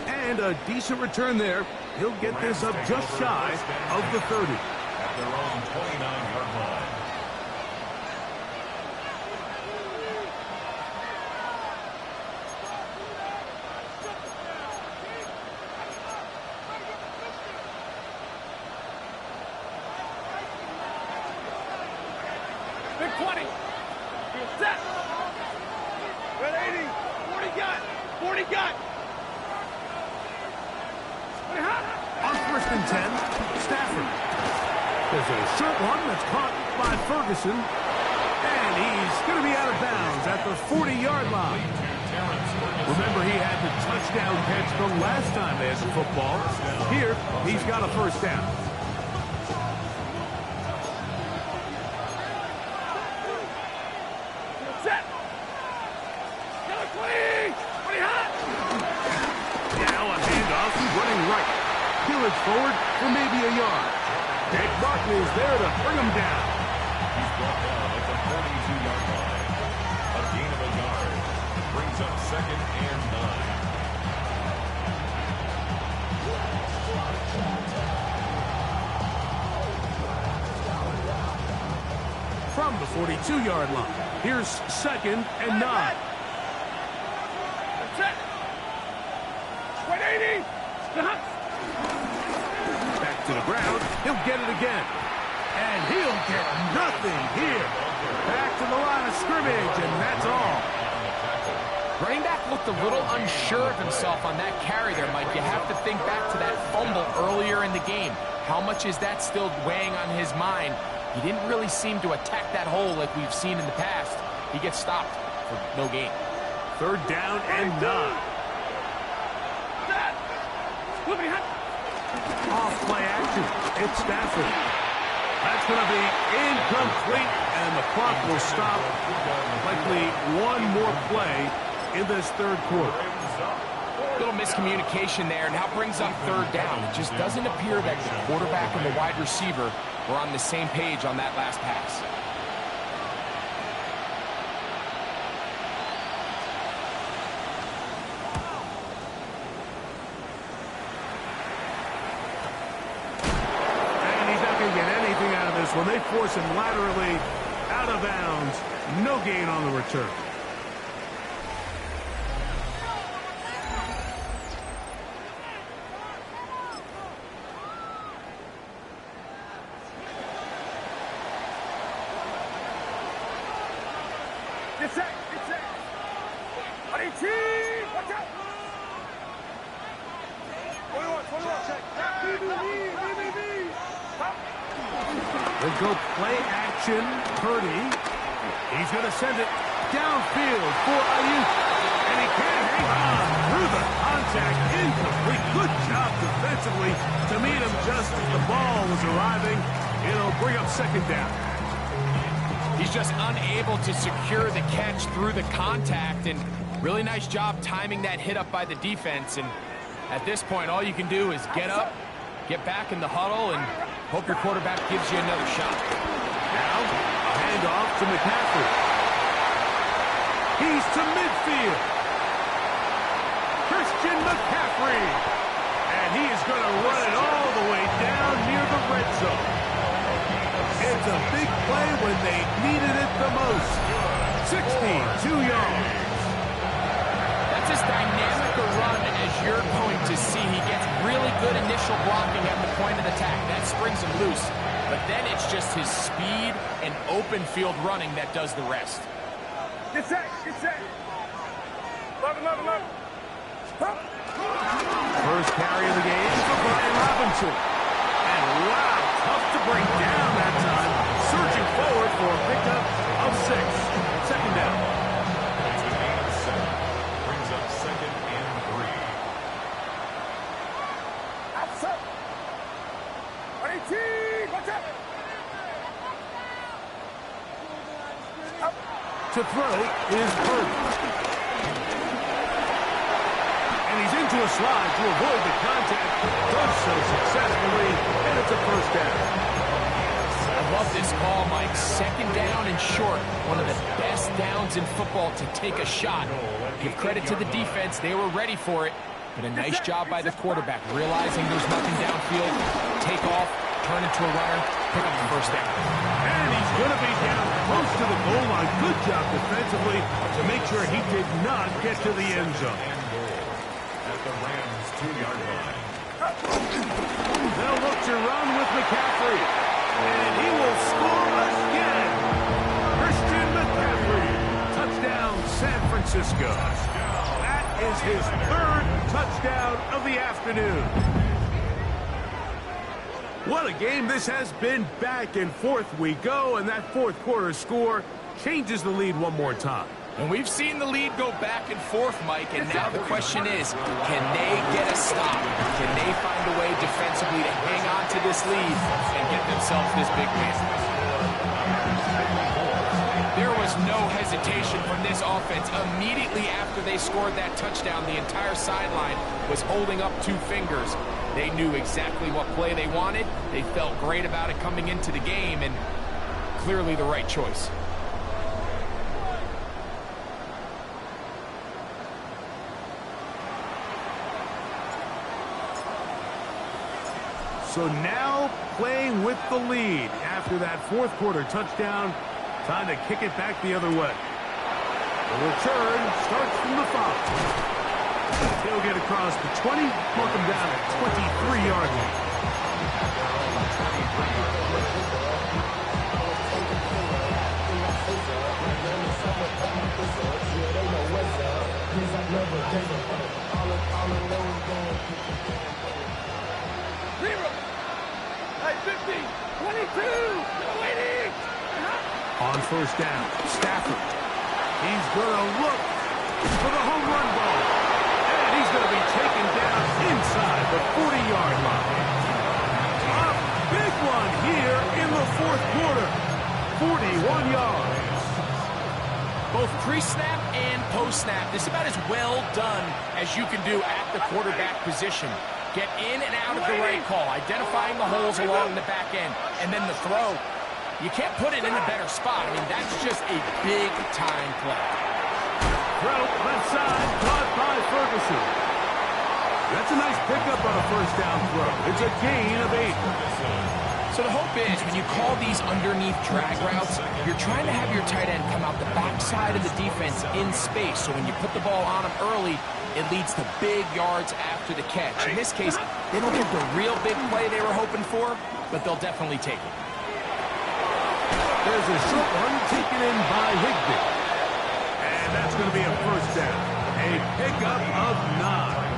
And a decent return there. He'll get this up just shy of the 30. At their own 29-yard line. Big 20. You're set. Red 80. 40 gun. 40 gun. On 1st and 10, Stafford. There's a short one that's caught by Ferguson. And he's going to be out of bounds at the 40-yard line. Remember, he had the touchdown catch the last time they had the football. Here, he's got a first down. Set. Yellow 20. 20 hot. Now a handoff, running right. Peelage forward for maybe a yard. Jake Martin is there to bring him down. He's brought down at the 42-yard line. A gain of a yard. Brings up 2nd and 9. From the 42-yard line, here's 2nd and 9. That's it. 180. Back to the ground. He'll get it again. And he'll get nothing here. Back to the line of scrimmage, and that's all. Running back looked a little unsure of himself on that carry there, Mike. You have to think back to that fumble earlier in the game. How much is that still weighing on his mind? He didn't really seem to attack that hole like we've seen in the past. He gets stopped for no gain. 3rd down and 9. Off play action. It's Stafford. That's going to be incomplete, and the clock will stop. Likely one more play in this 3rd quarter. Little miscommunication there, and now brings up 3rd down. It just doesn't appear that the quarterback and the wide receiver were on the same page on that last pass. When they force him laterally out of bounds, no gain on the return. Get set. Get set. 18. Watch out. 21. Check. They go play action. Purdy. He's going to send it downfield for Ayuk. And he can't hang on through the contact. Incomplete. Good job defensively to meet him just as the ball was arriving. It'll bring up second down. He's just unable to secure the catch through the contact, and really nice job timing that hit up by the defense. And at this point, all you can do is get up, get back in the huddle, and hope your quarterback gives you another shot. Now, a handoff to McCaffrey. He's to midfield. Christian McCaffrey. And he is going to run it all the way down near the red zone. It's a big play when they needed it the most. 62 yards. That's as dynamic a run as you're going to see. He gets really good initial blocking at the point of attack. That springs him loose. But then it's just his speed and open field running that does the rest. Get set, get set. 11, 11, 11. First carry of the game for Brian Robinson. And wow, tough to bring down that time. Surging forward for a pickup of 6. Second down. It's a gain of 7. Brings up second and 3. Outside. 18, watch out. Up. To throw is Purdy. And he's into a slide to avoid the contact. Does so successfully, and it's a first down. I love this call, Mike. Second down and short. One of the best downs in football to take a shot. Give credit to the defense. They were ready for it. But a nice job by the quarterback, realizing there's nothing downfield. Take off, turn into a runner, pick up the first down. And he's going to be down close to the goal line. Good job defensively to make sure he did not get to the end zone. At the Rams' 2-yard line. They'll look to run with McCaffrey. And he will score again. Christian McCaffrey. Touchdown, San Francisco. That is his 3rd touchdown of the afternoon. What a game this has been. Back and forth we go, and that fourth quarter score changes the lead one more time. And we've seen the lead go back and forth, Mike, and now the question is, can they get a stop? Can they find a way defensively to hang on to this lead and get themselves this big win? There was no hesitation from this offense. Immediately after they scored that touchdown, the entire sideline was holding up 2 fingers. They knew exactly what play they wanted. They felt great about it coming into the game, and clearly the right choice. So now playing with the lead after that fourth quarter touchdown. Time to kick it back the other way. The return starts from the 5. He'll get across the 20, mark him down at 23-yard line. Hey, 50, 22, waiting. On first down, Stafford. He's going to look for the home run ball. And he's going to be taken down inside the 40-yard line. A big one here in the fourth quarter. 41 yards. Both pre-snap and post-snap, this is about as well done as you can do at the quarterback position. Get in and out of the right call, identifying the holes along the back end, and then the throw. You can't put it in a better spot. I mean, that's just a big-time play. Throw left side, caught by Ferguson. That's a nice pickup on a first down throw. It's a gain of 8. So the hope is when you call these underneath drag routes, you're trying to have your tight end come out the backside of the defense in space. So when you put the ball on him early, it leads to big yards after the catch. In this case, they don't get the real big play they were hoping for, but they'll definitely take it. There's a short one taken in by Higbee. And that's going to be a first down. A pickup of 9.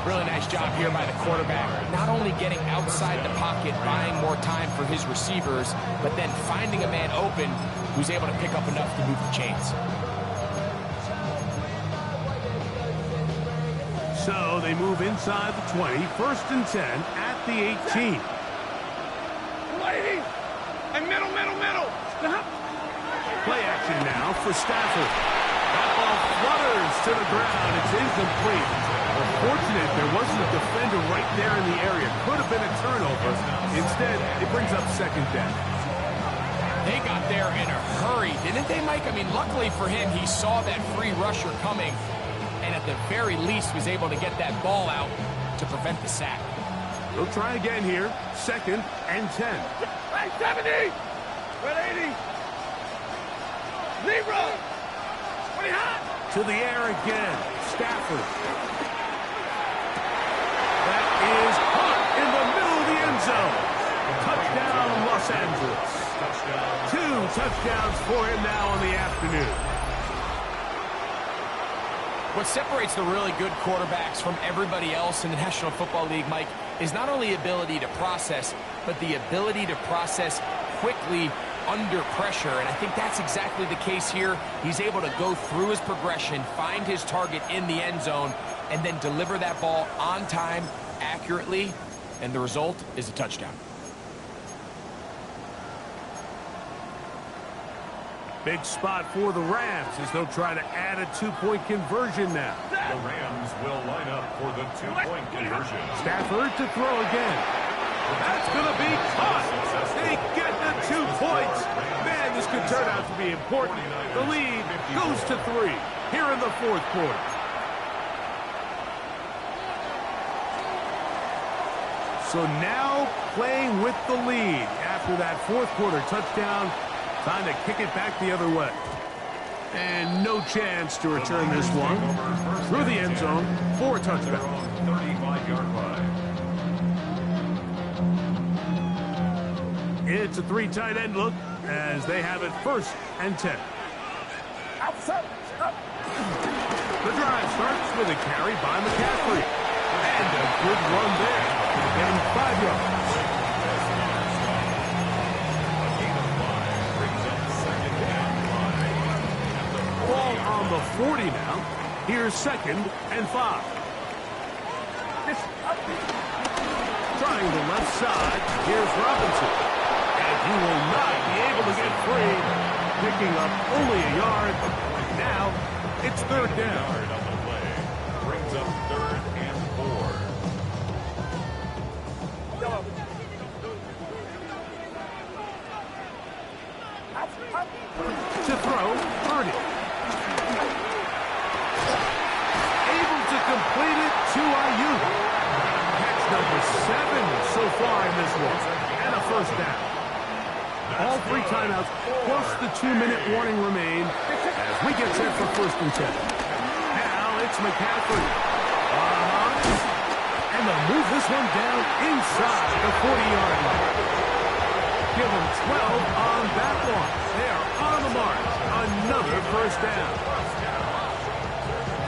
Really nice job here by the quarterback. Not only getting outside the pocket, buying more time for his receivers, but then finding a man open who's able to pick up enough to move the chains. So they move inside the 20, 1st and 10 at the 18. Lady! And middle. Play action now for Stafford. That ball flutters to the ground. It's incomplete. Fortunate there wasn't a defender right there in the area. Could have been a turnover. Instead, it brings up 2nd down. They got there in a hurry, didn't they, Mike? I mean, luckily for him, he saw that free rusher coming, and at the very least was able to get that ball out to prevent the sack. They'll try again here. 2nd and 10. Hey, 70! 180! Zebra! 20 hot! To the air again. Stafford. That is caught in the middle of the end zone. Touchdown, Los Angeles. 2 touchdowns for him now on the afternoon. What separates the really good quarterbacks from everybody else in the National Football League, Mike, is not only ability to process, but the ability to process quickly under pressure, and I think that's exactly the case here. He's able to go through his progression, find his target in the end zone, and then deliver that ball on time, accurately, and the result is a touchdown. Big spot for the Rams as they'll try to add a 2-point conversion now. The Rams will line up for the 2-point conversion. Stafford to throw again. That's going to be caught. They get the 2 points. Man, this could turn out to be important. The lead goes to 3 here in the 4th quarter. So now playing with the lead after that 4th quarter touchdown. Time to kick it back the other way. And no chance to return this one. Through the end zone for a touchdown. 35-yard line. It's a 3 tight end look as they have it 1st and 10. Outside! Up! The drive starts with a carry by McCaffrey. And a good run there. Getting 5 yards. Ball on the 40 now. Here's 2nd and 5. Trying the left side. Here's Robinson. And he will not be able to get free. Picking up only a yard. Now it's 3rd down. On the play. Brings up 3rd and 4. To throw, Purdy. Able to complete it to Ayuk. Catch number 7 so far in this one. And a 1st down. All 3 timeouts plus the 2-minute warning remain as we get set for 1st and 10. Now it's McCaffrey. And they'll move this one down inside the 40-yard line. Give them 12 on that one. They are on the mark. Another 1st down.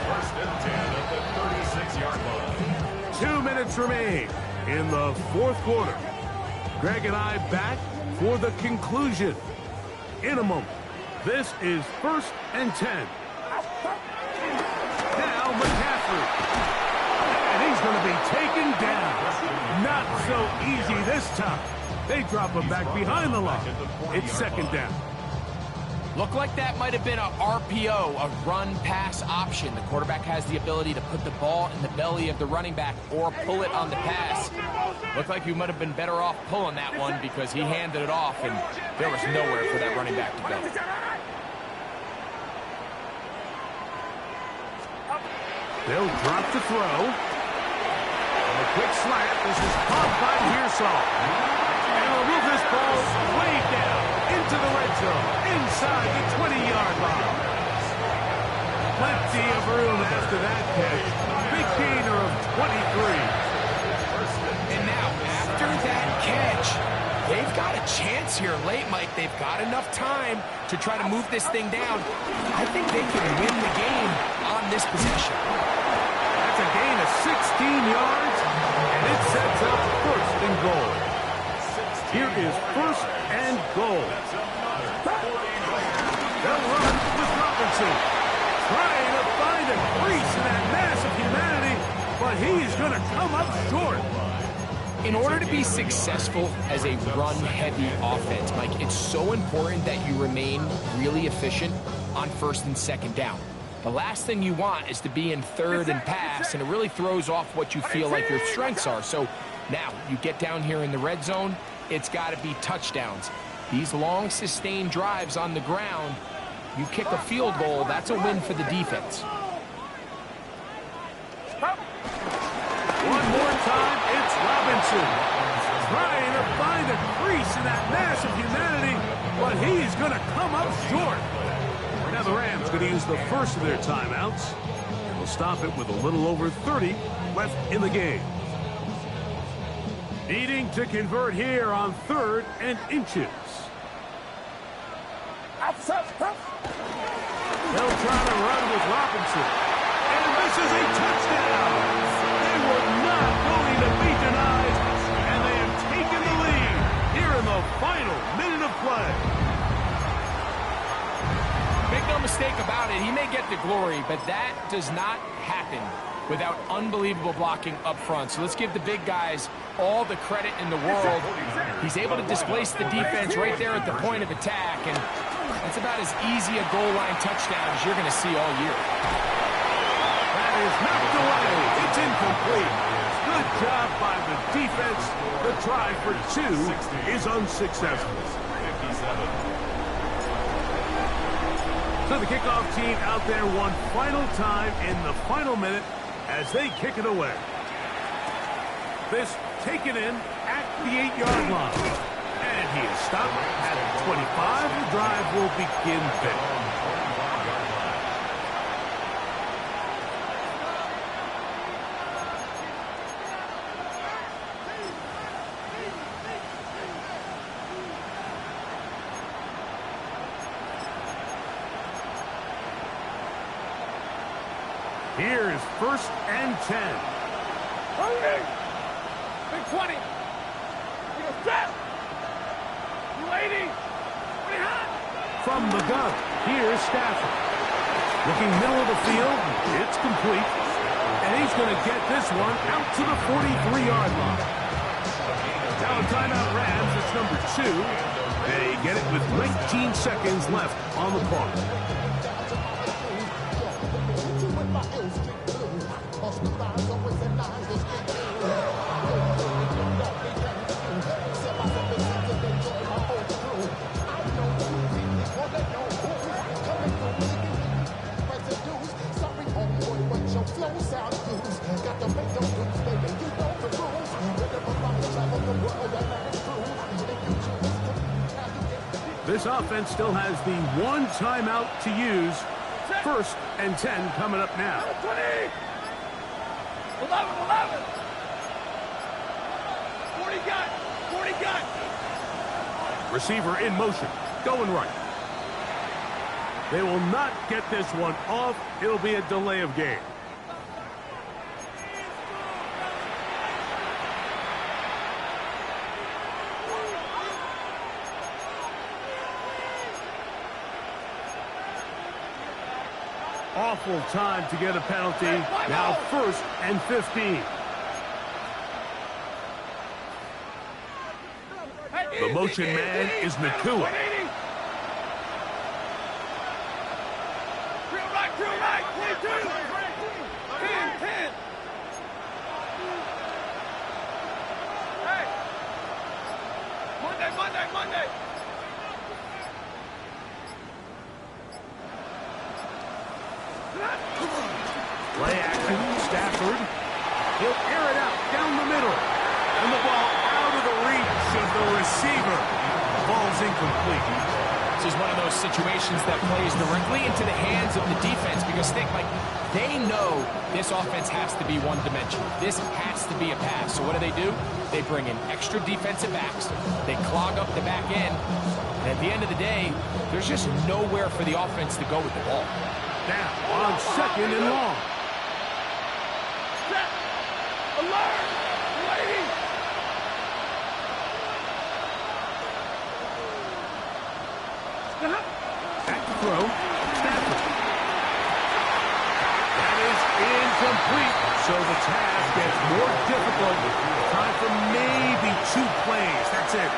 1st and 10 at the 36-yard line. 2 minutes remain in the 4th quarter. Greg and I back for the conclusion in a moment. This is 1st and 10. Now McCaffrey. And he's going to be taken down. Not so easy this time. They drop him back behind the line. It's 2nd down. Looked like that might have been a RPO, a run-pass option. The quarterback has the ability to put the ball in the belly of the running back or pull it on the pass. Looked like you might have been better off pulling that one because he handed it off and there was nowhere for that running back to go. They'll drop to throw. And a quick slant. This is caught by Pearsall. And will move this ball way down into the red zone, inside the 20-yard line. Plenty of room after that catch. Big gainer of 23. And now, after that catch, they've got a chance here late, Mike. They've got enough time to try to move this thing down. I think they can win the game on this possession. That's a gain of 16 yards, and it sets up 1st and goal. Here is 1st and goal. They'll run with Robinson. Trying to find a crease in that mass of humanity, but he's going to come up short. In order to be successful as a run-heavy offense, Mike, it's so important that you remain really efficient on first and second down. The last thing you want is to be in third and pass, and it really throws off what you feel like your strengths are. So now you get down here in the red zone, it's got to be touchdowns. These long, sustained drives on the ground, you kick a field goal, that's a win for the defense. One more time, it's Robinson. Trying to find a crease in that mass of humanity, but he's going to come up short. Now the Rams going to use the first of their timeouts, and will stop it with a little over 30 left in the game. Needing to convert here on 3rd and inches. They'll try to run with Robinson, and this is a touchdown. They were not going to be denied, and they have taken the lead here in the final minute of play. Make no mistake about it, he may get the glory, but that does not happen without unbelievable blocking up front. So let's give the big guys all the credit in the world. He's able to displace the defense right there at the point of attack, and that's about as easy a goal line touchdown as you're going to see all year. That is knocked away. It's incomplete. Good job by the defense. The try for 2 is unsuccessful. 57. So the kickoff team out there one final time in the final minute as they kick it away. This taken in at the 8-yard line. And he is stopped at the 25. The drive will begin there. Here is 1st and 10. Hurry! Big 20. We go step. You 80. From the gun, here's Stafford. Looking middle of the field, it's complete. And he's going to get this one out to the 43-yard line. Now a timeout Rams, it's number 2. They get it with 19 seconds left on the clock. This offense still has the one timeout to use. 1st and 10 coming up now. 20. 11. 40 gun. 40 gun. Receiver in motion, going right. They will not get this one off. It'll be a delay of game. Awful time to get a penalty. Now 1st and 15. The motion man is Nakua. Drill right, 22. 10. Hey. Monday. Play action, Stafford. He'll air it out down the middle. And the ball out of the reach of the receiver. The ball's incomplete. This is one of those situations that plays directly into the hands of the defense because they know this offense has to be one-dimensional. This has to be a pass. So what do? They bring in extra defensive backs. They clog up the back end. And at the end of the day, there's just nowhere for the offense to go with the ball. Now on 2nd and long. Set. Alert. Waiting. Back to throw. Stafford. That is incomplete. So the task gets more difficult. Time for maybe 2 plays. That's it.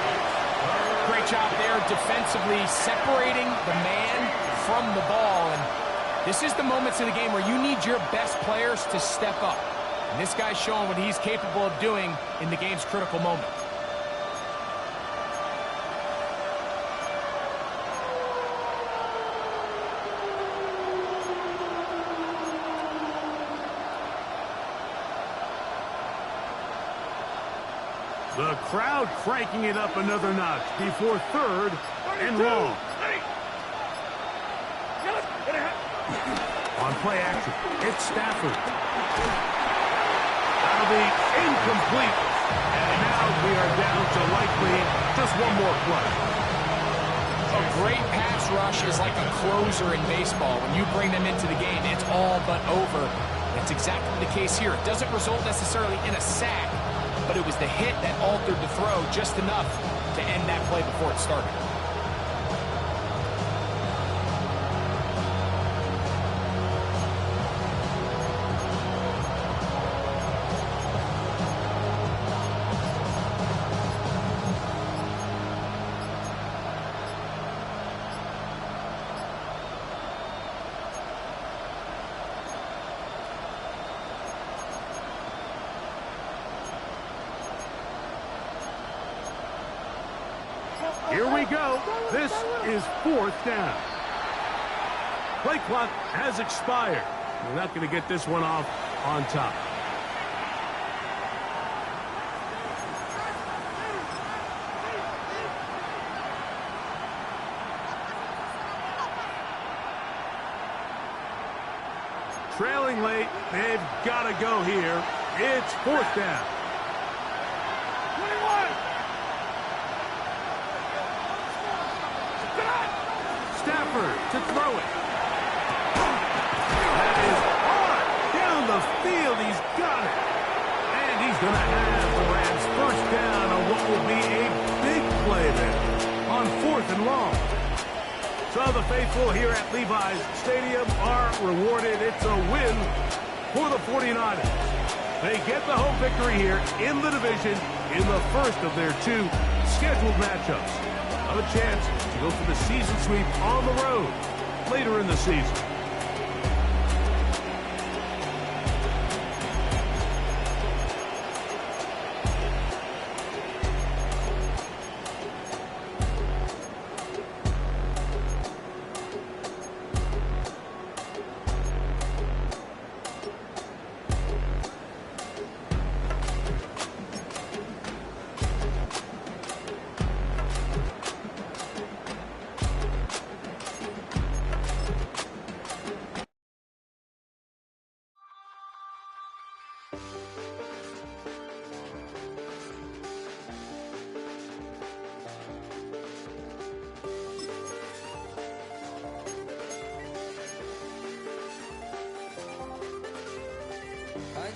Great job there defensively, separating the man from the ball. And this is the moments of the game where you need your best players to step up. And this guy's showing what he's capable of doing in the game's critical moment. The crowd cranking it up another notch before 3rd and long. On play action, it's Stafford. That'll be incomplete. And now we are down to likely just 1 more play. A great pass rush is like a closer in baseball. When you bring them into the game, it's all but over. That's exactly the case here. It doesn't result necessarily in a sack, but it was the hit that altered the throw just enough to end that play before it started. Here we go. This is 4th down. Play clock has expired. We're not going to get this one off on top. Trailing late, they've got to go here. It's 4th down. To throw it. That is hard. Down the field. He's got it. And he's going to have the Rams 1st down on what will be a big play there on 4th and long. So the faithful here at Levi's Stadium are rewarded. It's a win for the 49ers. They get the home victory here in the division in the first of their 2 scheduled matchups. Have a chance to go for the season sweep on the road later in the season.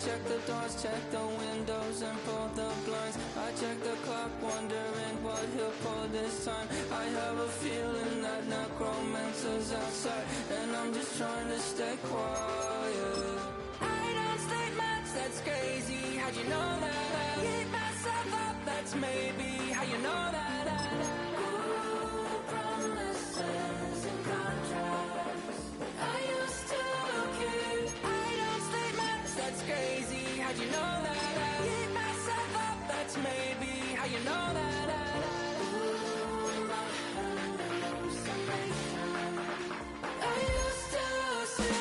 check the doors, check the windows, and pull the blinds. I check the clock, wondering what he'll pull this time. I have a feeling that necromancer's outside, and I'm just trying to stay quiet. I don't sleep much, that's crazy. How'd you know that? I keep myself up, that's maybe how you know that. Promises and contracts I used to keep. I don't sleep much, that's crazy. How'd you know that? I keep myself up, that's maybe how you know that. I used to see.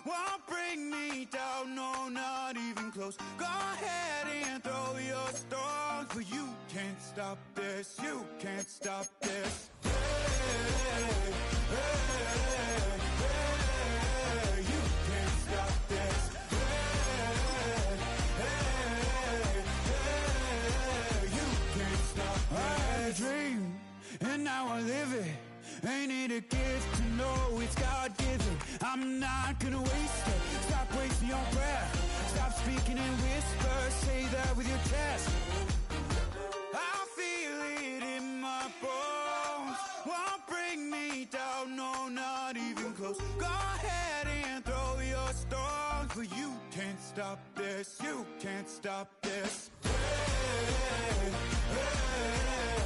won't bring me down, no, not even close. Go ahead and throw your stones, but you can't stop this, you can't stop this. Hey, hey, hey, you can't stop this. Hey, hey, hey, you can't stop this. I had a dream, and now I live it. Ain't it a gift to know it's God-given? I'm not gonna waste it. Stop wasting your breath. Stop speaking in whispers. Say that with your chest. I feel it in my bones. Won't bring me down, no, not even close. Go ahead and throw your stones, but you can't stop this. You can't stop this. Hey, hey, hey.